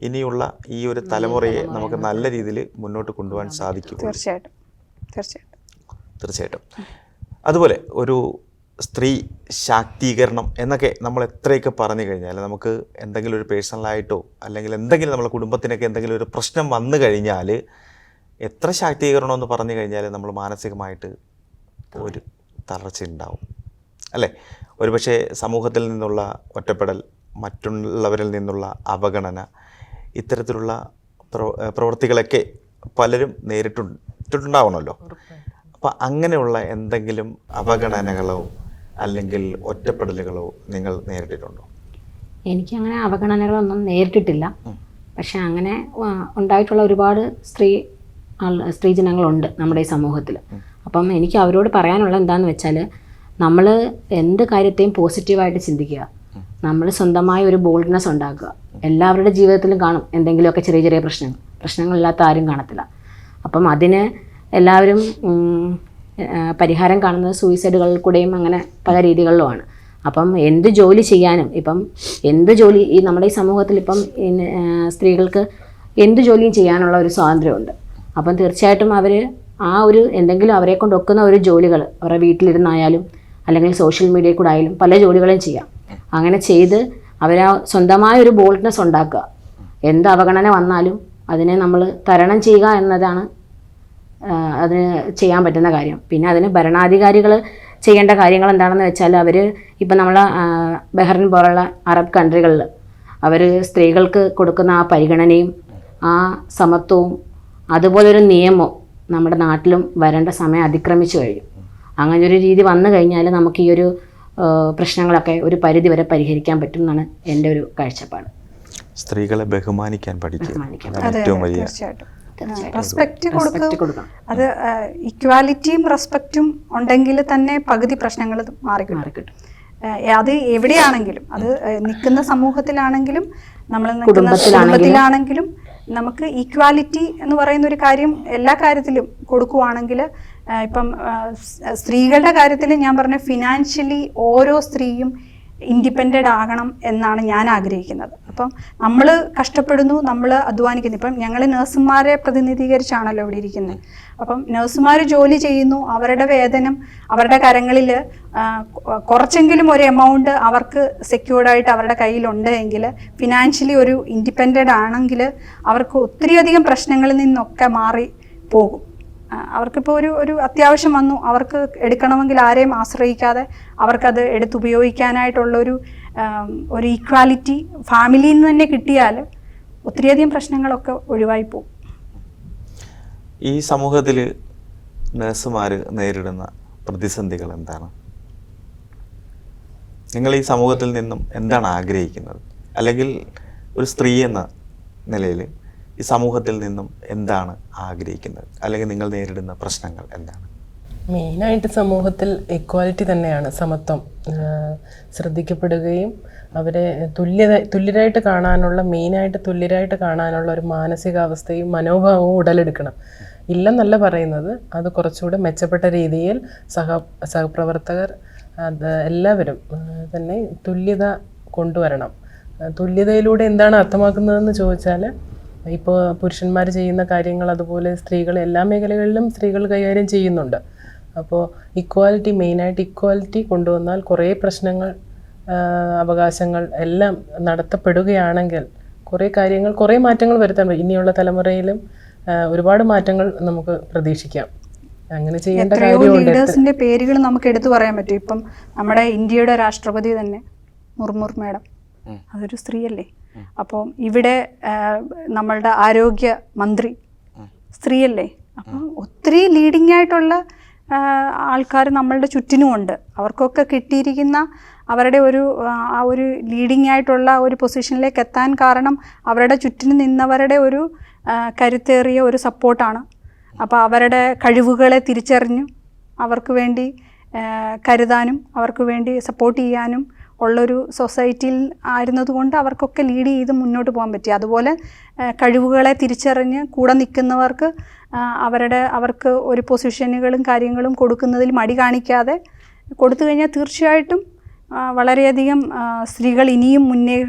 ഇനിയുള്ള ഈ ഒരു തലമുറയെ നമുക്ക് നല്ല രീതിയിൽ മുന്നോട്ട് കൊണ്ടുപോകാൻ സാധിക്കൂ. തീർച്ചയായിട്ടും. അതുപോലെ ഒരു സ്ത്രീ ശാക്തീകരണം എന്നൊക്കെ നമ്മൾ എത്രയൊക്കെ പറഞ്ഞു കഴിഞ്ഞാൽ നമുക്ക് എന്തെങ്കിലും ഒരു പേഴ്സണലായിട്ടോ അല്ലെങ്കിൽ എന്തെങ്കിലും നമ്മളെ കുടുംബത്തിനൊക്കെ എന്തെങ്കിലും ഒരു പ്രശ്നം വന്നു കഴിഞ്ഞാൽ എത്ര ശാക്തീകരണമെന്ന് പറഞ്ഞു കഴിഞ്ഞാൽ നമ്മൾ മാനസികമായിട്ട് ഒരു തളർച്ച ഉണ്ടാവും അല്ലേ? ഒരുപക്ഷെ സമൂഹത്തിൽ നിന്നുള്ള ഒറ്റപ്പെടൽ, മറ്റുള്ളവരിൽ നിന്നുള്ള അവഗണന, ഇത്തരത്തിലുള്ള പ്രവൃത്തികളൊക്കെ പലരും നേരിട്ടുണ്ടാവണമല്ലോ. അപ്പം അങ്ങനെയുള്ള എന്തെങ്കിലും അവഗണനകളോ അല്ലെങ്കിൽ ഒറ്റപ്പെടലുകളോ നിങ്ങൾ നേരിട്ടിട്ടുണ്ടോ? എനിക്കങ്ങനെ അവഗണനകളൊന്നും നേരിട്ടിട്ടില്ല. പക്ഷെ അങ്ങനെ ഉണ്ടായിട്ടുള്ള ഒരുപാട് സ്ത്രീജനങ്ങളുണ്ട് നമ്മുടെ ഈ സമൂഹത്തിൽ. അപ്പം എനിക്ക് അവരോട് പറയാനുള്ള എന്താണെന്ന് വെച്ചാൽ, നമ്മൾ എന്ത് കാര്യത്തെയും പോസിറ്റീവായിട്ട് ചിന്തിക്കുക, നമ്മൾ സ്വന്തമായ ഒരു ബോൾഡ്നെസ് ഉണ്ടാക്കുക. എല്ലാവരുടെ ജീവിതത്തിലും കാണും എന്തെങ്കിലുമൊക്കെ ചെറിയ ചെറിയ പ്രശ്നങ്ങളില്ലാത്ത ആരും കാണത്തില്ല. അപ്പം അതിന് എല്ലാവരും പരിഹാരം കാണുന്നത് സൂയിസൈഡുകളിൽ കൂടെയും അങ്ങനെ പല രീതികളിലുമാണ്. അപ്പം എന്ത് ജോലി ചെയ്യാനും, ഇപ്പം എന്ത് ജോലി ഈ നമ്മുടെ ഈ സമൂഹത്തിൽ ഇപ്പം സ്ത്രീകൾക്ക് എന്ത് ജോലിയും ചെയ്യാനുള്ള ഒരു സ്വാതന്ത്ര്യമുണ്ട്. അപ്പം തീർച്ചയായിട്ടും അവർ ആ ഒരു എന്തെങ്കിലും അവരെ കൊണ്ട് ഒക്കുന്ന ഒരു ജോലികൾ അവരുടെ വീട്ടിലിരുന്നായാലും അല്ലെങ്കിൽ സോഷ്യൽ മീഡിയയിൽ കൂടെ ആയാലും പല ജോലികളും ചെയ്യാം. അങ്ങനെ ചെയ്ത് അവരാ സ്വന്തമായ ഒരു ബോൾഡ്നെസ് ഉണ്ടാക്കുക. എന്ത് അവഗണന വന്നാലും അതിനെ നമ്മൾ തരണം ചെയ്യുക എന്നതാണ് അതിന് ചെയ്യാൻ പറ്റുന്ന കാര്യം. പിന്നെ അതിന് ഭരണാധികാരികൾ ചെയ്യേണ്ട കാര്യങ്ങൾ എന്താണെന്ന് വെച്ചാൽ, അവർ ഇപ്പം നമ്മൾ ബഹ്റിൻ പോലുള്ള അറബ് കൺട്രികളിൽ അവർ സ്ത്രീകൾക്ക് കൊടുക്കുന്ന ആ പരിഗണനയും ആ സമത്വവും അതുപോലൊരു നിയമവും നമ്മുടെ നാട്ടിലും വരേണ്ട സമയം അതിക്രമിച്ചു കഴിഞ്ഞു. അങ്ങനൊരു രീതി വന്നു കഴിഞ്ഞാൽ നമുക്ക് ഈ ഒരു പ്രശ്നങ്ങളൊക്കെ ഒരു പരിധി വരെ പരിഹരിക്കാൻ പറ്റും എന്നാണ് എൻ്റെ ഒരു കാഴ്ചപ്പാട്. സ്ത്രീകളെ ബഹുമാനിക്കാൻ പഠിക്കുക, ഏറ്റവും വലിയ റെസ്പെക്റ്റ് കൊടുക്കണം. അത് ഇക്വാലിറ്റിയും റെസ്പെക്റ്റും ഉണ്ടെങ്കിൽ തന്നെ പകുതി പ്രശ്നങ്ങൾ മാറിക്കിട്ടും. അത് എവിടെയാണെങ്കിലും, അത് നിൽക്കുന്ന സമൂഹത്തിലാണെങ്കിലും നമ്മൾ നിൽക്കുന്ന കുടുംബത്തിലാണെങ്കിലും നമുക്ക് ഈക്വാലിറ്റി എന്ന് പറയുന്ന ഒരു കാര്യം എല്ലാ കാര്യത്തിലും കൊടുക്കുവാണെങ്കിൽ, ഇപ്പം സ്ത്രീകളുടെ കാര്യത്തിൽ ഞാൻ പറഞ്ഞ ഫിനാൻഷ്യലി ഓരോ സ്ത്രീയും ഇൻഡിപെൻഡൻ്റ് ആകണം എന്നാണ് ഞാൻ ആഗ്രഹിക്കുന്നത്. അപ്പം നമ്മൾ കഷ്ടപ്പെടുന്നു, നമ്മൾ അധ്വാനിക്കുന്നു. ഇപ്പം ഞങ്ങൾ നഴ്സുമാരെ പ്രതിനിധീകരിച്ചാണല്ലോ ഇവിടെ ഇരിക്കുന്നത്. അപ്പം നഴ്സുമാർ ജോലി ചെയ്യുന്നു, അവരുടെ വേതനം അവരുടെ കരങ്ങളിൽ കുറച്ചെങ്കിലും ഒരു എമൗണ്ട് അവർക്ക് സെക്യൂർഡായിട്ട് അവരുടെ കയ്യിലുണ്ട് എങ്കിൽ, ഫിനാൻഷ്യലി ഒരു ഇൻഡിപെൻഡൻ്റ് ആണെങ്കിൽ അവർക്ക് ഒത്തിരിയധികം പ്രശ്നങ്ങളിൽ നിന്നൊക്കെ മാറി പോകും. അവർക്കിപ്പോൾ ഒരു അത്യാവശ്യം വന്നു, അവർക്ക് എടുക്കണമെങ്കിൽ ആരെയും ആശ്രയിക്കാതെ അവർക്കത് എടുത്തുപയോഗിക്കാനായിട്ടുള്ളൊരു ഈക്വാലിറ്റി ഫാമിലിയിൽ നിന്ന് തന്നെ കിട്ടിയാൽ ഒത്തിരിയധികം പ്രശ്നങ്ങളൊക്കെ ഒഴിവായി പോകും. ഈ സമൂഹത്തിൽ നഴ്സുമാർ നേരിടുന്ന പ്രതിസന്ധികൾ എന്താണ്? നിങ്ങൾ ഈ സമൂഹത്തിൽ നിന്നും എന്താണ് ആഗ്രഹിക്കുന്നത്? അല്ലെങ്കിൽ ഒരു സ്ത്രീ എന്ന നിലയിൽ ഈ സമൂഹത്തിൽ നിന്നും എന്താണ് ആഗ്രഹിക്കുന്നത്? അല്ലെങ്കിൽ നിങ്ങൾ നേരിടുന്ന പ്രശ്നങ്ങൾ എന്താണ്? മെയിനായിട്ട് സമൂഹത്തിൽ ഇക്വാലിറ്റി തന്നെയാണ്, സമത്വം ശ്രദ്ധിക്കപ്പെടുകയും അവരെ തുല്യരായിട്ട് കാണാനുള്ള, മെയിനായിട്ട് തുല്യരായിട്ട് കാണാനുള്ള ഒരു മാനസികാവസ്ഥയും മനോഭാവവും ഉടലെടുക്കണം. ഇല്ലെന്നല്ല പറയുന്നത്, അത് കുറച്ചുകൂടെ മെച്ചപ്പെട്ട രീതിയിൽ സഹപ്രവർത്തകർ എല്ലാവരും തന്നെ തുല്യത കൊണ്ടുവരണം. തുല്യതയിലൂടെ എന്താണ് അർത്ഥമാക്കുന്നതെന്ന് ചോദിച്ചാൽ, ഇപ്പോൾ പുരുഷന്മാർ ചെയ്യുന്ന കാര്യങ്ങൾ അതുപോലെ സ്ത്രീകൾ എല്ലാ മേഖലകളിലും സ്ത്രീകൾ കൈകാര്യം ചെയ്യുന്നുണ്ട്. അപ്പോൾ ഇക്വാലിറ്റി, മെയിനായിട്ട് ഇക്വാലിറ്റി കൊണ്ടുവന്നാൽ കുറേ പ്രശ്നങ്ങൾ, അവകാശങ്ങൾ എല്ലാം നടത്തപ്പെടുകയാണെങ്കിൽ കുറേ കാര്യങ്ങൾ, കുറേ മാറ്റങ്ങൾ വരുത്താൻ പറ്റും. ഇനിയുള്ള തലമുറയിലും ഒരുപാട് മാറ്റങ്ങൾ നമുക്ക് പ്രതീക്ഷിക്കാം. അങ്ങനെ ചെയ്യേണ്ട കാര്യമുണ്ട്. ലീഡേഴ്സിന്റെ പേരുകൾ നമുക്ക് എടുത്തു പറയാൻ പറ്റും. ഇപ്പം നമ്മുടെ ഇന്ത്യയുടെ രാഷ്ട്രപതി തന്നെ മുർമു മാഡം, അതൊരു സ്ത്രീയല്ലേ. അപ്പോൾ ഇവിടെ നമ്മളുടെ ആരോഗ്യ മന്ത്രി സ്ത്രീയല്ലേ. അപ്പം ഒത്തിരി ലീഡിംഗ് ആയിട്ടുള്ള ആൾക്കാർ നമ്മളുടെ ചുറ്റിനുമുണ്ട്. അവർക്കൊക്കെ കിട്ടിയിരിക്കുന്ന അവരുടെ ആ ഒരു ലീഡിംഗ് ആയിട്ടുള്ള ഒരു പൊസിഷനിലേക്ക് എത്താൻ കാരണം അവരുടെ ചുറ്റിന് നിന്നവരുടെ ഒരു കരുത്തേറിയ ഒരു സപ്പോർട്ടാണ്. അപ്പോൾ അവരുടെ കഴിവുകളെ തിരിച്ചറിഞ്ഞു അവർക്ക് വേണ്ടി കരുതാനും അവർക്ക് വേണ്ടി സപ്പോർട്ട് ചെയ്യാനും ഉള്ളൊരു സൊസൈറ്റിയിൽ ആയിരുന്നതുകൊണ്ട് അവർക്കൊക്കെ ലീഡ് ചെയ്ത് മുന്നോട്ട് പോകാൻ പറ്റി. അതുപോലെ കഴിവുകളെ തിരിച്ചറിഞ്ഞ് കൂടെ നിൽക്കുന്നവർക്ക് അവർക്ക് ഒരു പൊസിഷനുകളും കാര്യങ്ങളും കൊടുക്കുന്നതിൽ മടി കാണിക്കാതെ കൊടുത്തു കഴിഞ്ഞാൽ തീർച്ചയായിട്ടും വളരെയധികം സ്ത്രീകൾ ഇനിയും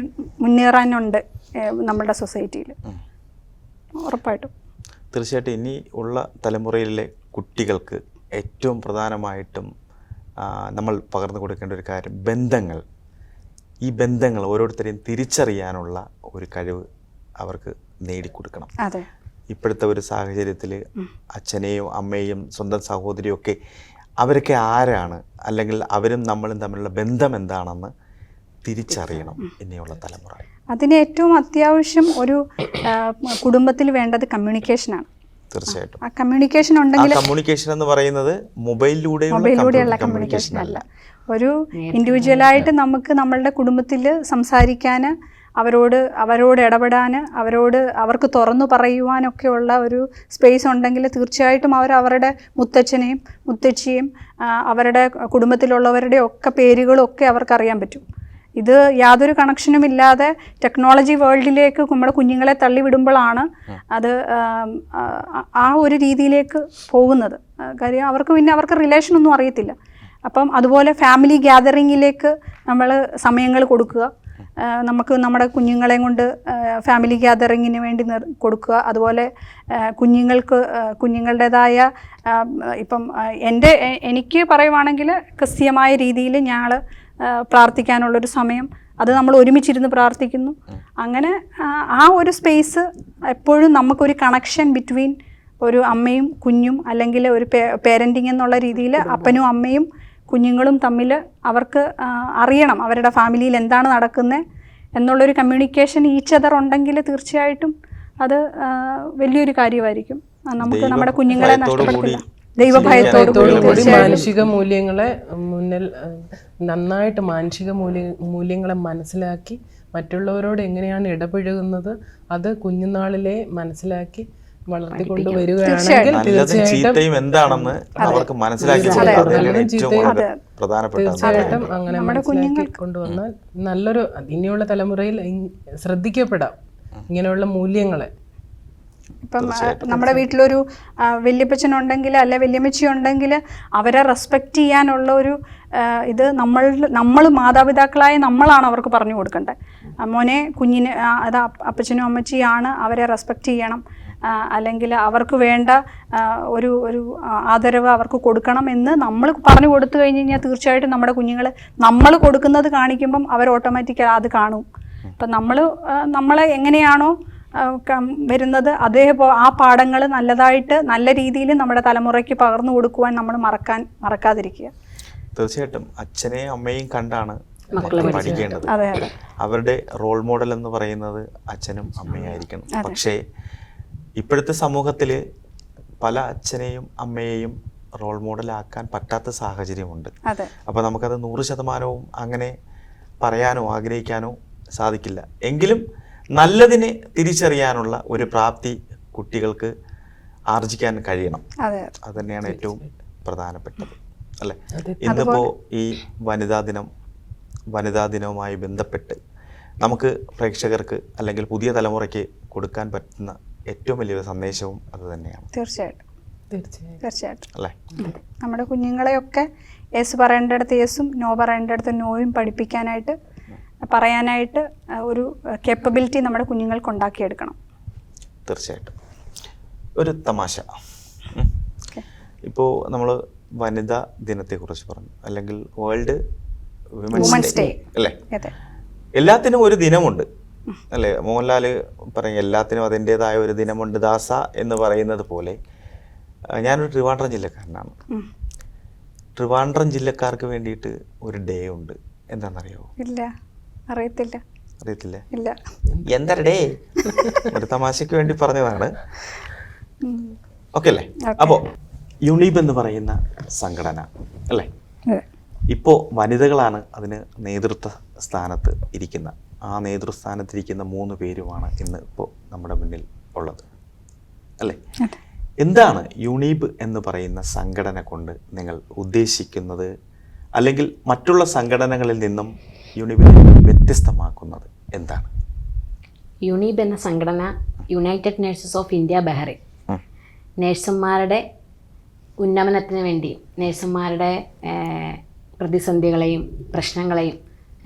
മുന്നേറാനുണ്ട് നമ്മുടെ സൊസൈറ്റിയിൽ, ഉറപ്പായിട്ടും. തീർച്ചയായിട്ടും ഇനി ഉള്ള തലമുറയിലെ കുട്ടികൾക്ക് ഏറ്റവും പ്രധാനമായിട്ടും നമ്മൾ പകർന്നു കൊടുക്കേണ്ട ഒരു കാര്യം ബന്ധങ്ങൾ. ഈ ബന്ധങ്ങൾ ഓരോരുത്തരെയും തിരിച്ചറിയാനുള്ള ഒരു കഴിവ് അവർക്ക് നേടിക്കൊടുക്കണം. ഇപ്പോഴത്തെ ഒരു സാഹചര്യത്തിൽ അച്ഛനെയും അമ്മയെയും സ്വന്തം സഹോദരിയും ഒക്കെ അവരൊക്കെ ആരാണ്, അല്ലെങ്കിൽ അവരും നമ്മളും തമ്മിലുള്ള ബന്ധം എന്താണെന്ന് തിരിച്ചറിയണം ഇനിയുള്ള തലമുറ. അതിന് ഏറ്റവും അത്യാവശ്യം ഒരു കുടുംബത്തിൽ വേണ്ടത് കമ്മ്യൂണിക്കേഷനാണ്. തീർച്ചയായിട്ടും ആ കമ്മ്യൂണിക്കേഷൻ ഉണ്ടെങ്കിൽ, കമ്മ്യൂണിക്കേഷൻ എന്ന് പറയുന്നത് മൊബൈലിലൂടെയുള്ള കമ്മ്യൂണിക്കേഷൻ അല്ല, ഒരു ഇൻഡിവിജ്വലായിട്ട് നമുക്ക് നമ്മളുടെ കുടുംബത്തിൽ സംസാരിക്കാൻ, അവരോട് ഇടപെടാൻ, അവർക്ക് തുറന്നു പറയുവാനൊക്കെയുള്ള ഒരു സ്പേസ് ഉണ്ടെങ്കിൽ തീർച്ചയായിട്ടും അവരുടെ മുത്തച്ഛനെയും മുത്തച്ഛിയും അവരുടെ കുടുംബത്തിലുള്ളവരുടെ ഒക്കെ പേരുകളും ഒക്കെ അവർക്കറിയാൻ പറ്റും. ഇത് യാതൊരു കണക്ഷനും ഇല്ലാതെ ടെക്നോളജി വേൾഡിലേക്ക് നമ്മുടെ കുഞ്ഞുങ്ങളെ തള്ളിവിടുമ്പോഴാണ് അത് ആ ഒരു രീതിയിലേക്ക് പോകുന്നത്. കാര്യം അവർക്ക് റിലേഷനൊന്നും അറിയത്തില്ല. അപ്പം അതുപോലെ ഫാമിലി ഗ്യാതറിങ്ങിലേക്ക് നമ്മൾ സമയങ്ങൾ കൊടുക്കുക. നമുക്ക് നമ്മുടെ കുഞ്ഞുങ്ങളെയും കൊണ്ട് ഫാമിലി ഗ്യാതറിങ്ങിന് വേണ്ടി കൊടുക്കുക. അതുപോലെ കുഞ്ഞുങ്ങളുടേതായ ഇപ്പം എനിക്ക് പറയുവാണെങ്കിൽ ക്രിസ്തീയമായ രീതിയിൽ ഞങ്ങൾ പ്രാർത്ഥിക്കാനുള്ളൊരു സമയം, അത് നമ്മൾ ഒരുമിച്ചിരുന്ന് പ്രാർത്ഥിക്കുന്നു. അങ്ങനെ ആ ഒരു സ്പേസ് എപ്പോഴും നമുക്കൊരു കണക്ഷൻ ബിറ്റ്വീൻ ഒരു അമ്മയും കുഞ്ഞും, അല്ലെങ്കിൽ ഒരു പേരൻറ്റിങ് എന്നുള്ള രീതിയിൽ അപ്പനും അമ്മയും കുഞ്ഞുങ്ങളും തമ്മിൽ അവർക്ക് അറിയണം അവരുടെ ഫാമിലിയിൽ എന്താണ് നടക്കുന്നത് എന്നുള്ളൊരു കമ്മ്യൂണിക്കേഷൻ ഈച്ച് അതർ ഉണ്ടെങ്കിൽ തീർച്ചയായിട്ടും അത് വലിയൊരു കാര്യമായിരിക്കും. നമുക്ക് നമ്മുടെ കുഞ്ഞുങ്ങളെ നഷ്ടപ്പെടുത്തില്ല. ദൈവഭയത്തോടുകൂടി മാനസിക മൂല്യങ്ങളെ നന്നായിട്ട് മാനസിക മൂല്യങ്ങളെ മനസ്സിലാക്കി മറ്റുള്ളവരോട് എങ്ങനെയാണ് ഇടപഴകുന്നത് അത് കുഞ്ഞുനാളിലെ മനസ്സിലാക്കി വളർത്തിക്കൊണ്ട് വരികയാണെങ്കിൽ തീർച്ചയായിട്ടും എന്താണെന്ന് അവർക്ക് തീർച്ചയായിട്ടും അങ്ങനെ മനസ്സിലാക്കി കൊണ്ടുവന്നാൽ നല്ലൊരു ഇനിയുള്ള തലമുറയിൽ ശ്രദ്ധിക്കപ്പെടാം ഇങ്ങനെയുള്ള മൂല്യങ്ങളെ. ഇപ്പം നമ്മുടെ വീട്ടിലൊരു വല്യപ്പച്ചനുണ്ടെങ്കിൽ അല്ലെ വല്യമ്മച്ചി ഉണ്ടെങ്കിൽ അവരെ റെസ്പെക്റ്റ് ചെയ്യാനുള്ള ഒരു ഇത് നമ്മൾ മാതാപിതാക്കളായ നമ്മളാണ് അവർക്ക് പറഞ്ഞു കൊടുക്കേണ്ടത്. മോനെ കുഞ്ഞിന് അത് അപ്പച്ചനും അമ്മച്ചിയാണ്, അവരെ റെസ്പെക്റ്റ് ചെയ്യണം, അല്ലെങ്കിൽ അവർക്ക് വേണ്ട ഒരു ആദരവ് അവർക്ക് കൊടുക്കണം എന്ന് നമ്മൾ പറഞ്ഞു കൊടുത്തു കഴിഞ്ഞ് കഴിഞ്ഞാൽ തീർച്ചയായിട്ടും നമ്മുടെ കുഞ്ഞുങ്ങൾ നമ്മൾ കൊടുക്കുന്നത് കാണിക്കുമ്പം അവർ ഓട്ടോമാറ്റിക്കലി അത് കാണും. അപ്പം നമ്മളെ എങ്ങനെയാണോ വരുന്നത് അതേപോലെ ആ പാഠങ്ങൾ നല്ല രീതിയിൽ നമ്മുടെ തലമുറയ്ക്ക് പകർന്നു കൊടുക്കുവാൻ നമ്മൾ മറക്കാതിരിക്കുക. തീർച്ചയായിട്ടും അച്ഛനെയും അമ്മയും കണ്ടാണ് പഠിക്കേണ്ടത്. അവരുടെ റോൾ മോഡൽ എന്ന് പറയുന്നത് അച്ഛനും അമ്മയായിരിക്കണം. പക്ഷേ ഇപ്പോഴത്തെ സമൂഹത്തിൽ പല അച്ഛനെയും അമ്മയെയും റോൾ മോഡലാക്കാൻ പറ്റാത്ത സാഹചര്യമുണ്ട്. അപ്പോൾ നമുക്കത് 100% അങ്ങനെ പറയാനോ ആഗ്രഹിക്കാനോ സാധിക്കില്ല. എങ്കിലും നല്ലതിനെ തിരിച്ചറിയാനുള്ള ഒരു പ്രാപ്തി കുട്ടികൾക്ക് ആർജിക്കാൻ കഴിയണം. അത് തന്നെയാണ് ഏറ്റവും പ്രധാനപ്പെട്ടത്, അല്ലേ? ഇന്നിപ്പോൾ ഈ വനിതാ ദിനവുമായി ബന്ധപ്പെട്ട് നമുക്ക് പ്രേക്ഷകർക്ക് അല്ലെങ്കിൽ പുതിയ തലമുറയ്ക്ക് കൊടുക്കാൻ പറ്റുന്ന ഏറ്റവും വലിയൊരു സന്ദേശവും അത് തന്നെയാണ്. തീർച്ചയായിട്ടും അല്ലേ? നമ്മുടെ കുഞ്ഞുങ്ങളെയൊക്കെ യേശു പറയേണ്ടടുത്ത് യേശും നോ പറയേണ്ടടുത്ത് നോയും പഠിപ്പിക്കാനായിട്ട് പറയാനായിട്ട് ഒരു കേപ്പബിലിറ്റി നമ്മുടെ കുഞ്ഞുങ്ങൾക്ക് ഉണ്ടാക്കിയെടുക്കണം. തീർച്ചയായിട്ടും. ഒരു തമാശ, ഇപ്പോൾ നമ്മൾ വനിതാ ദിനത്തെക്കുറിച്ച് പറഞ്ഞു, അല്ലെങ്കിൽ വേൾഡ് വിമൻസ് ഡേ അല്ലേ? എല്ലാത്തിനും ഒരു ദിനമുണ്ട് അല്ലേ? മോഹൻലാൽ പറയും എല്ലാത്തിനും അതിൻ്റെതായ ഒരു ദിനമുണ്ട് ദാസ എന്ന് പറയുന്നത് പോലെ. ഞാനൊരു ട്രിവാൻഡ്രം ജില്ലക്കാരനാണ്. ട്രിവാൻഡ്രം ജില്ലക്കാർക്ക് വേണ്ടിയിട്ട് ഒരു ഡേ ഉണ്ട്. എന്താണെന്നറിയോ? ഇല്ല, അറിയത്തില്ല. ഇല്ല. എന്താ ഡേ? ഒരു തമാശയ്ക്ക് വേണ്ടി പറഞ്ഞതാണ്. ഓക്കെ അല്ലേ? അപ്പോൾ യുണീബ് എന്ന് പറയുന്ന സംഘടന അല്ലേ, ഇപ്പോൾ വനിതകളാണ് അതിന് നേതൃത്വ സ്ഥാനത്ത് ഇരിക്കുന്ന. ആ നേതൃസ്ഥാനത്തിരിക്കുന്ന 3 പേരുമാണ് ഇന്ന് ഇപ്പോൾ നമ്മുടെ മുന്നിൽ ഉള്ളത്, അല്ലേ? എന്താണ് യുണീബ് എന്ന് പറയുന്ന സംഘടന കൊണ്ട് നിങ്ങൾ ഉദ്ദേശിക്കുന്നത്, അല്ലെങ്കിൽ മറ്റുള്ള സംഘടനകളിൽ നിന്നും യുണീബിനെ വ്യത്യസ്തമാക്കുന്നത് എന്താണ്? യുണീബ് എന്ന സംഘടന United Nurses of India Bahrain നേഴ്സുമാരുടെ ഉന്നമനത്തിന് വേണ്ടിയും നേഴ്സുമാരുടെ പ്രതിസന്ധികളെയും പ്രശ്നങ്ങളെയും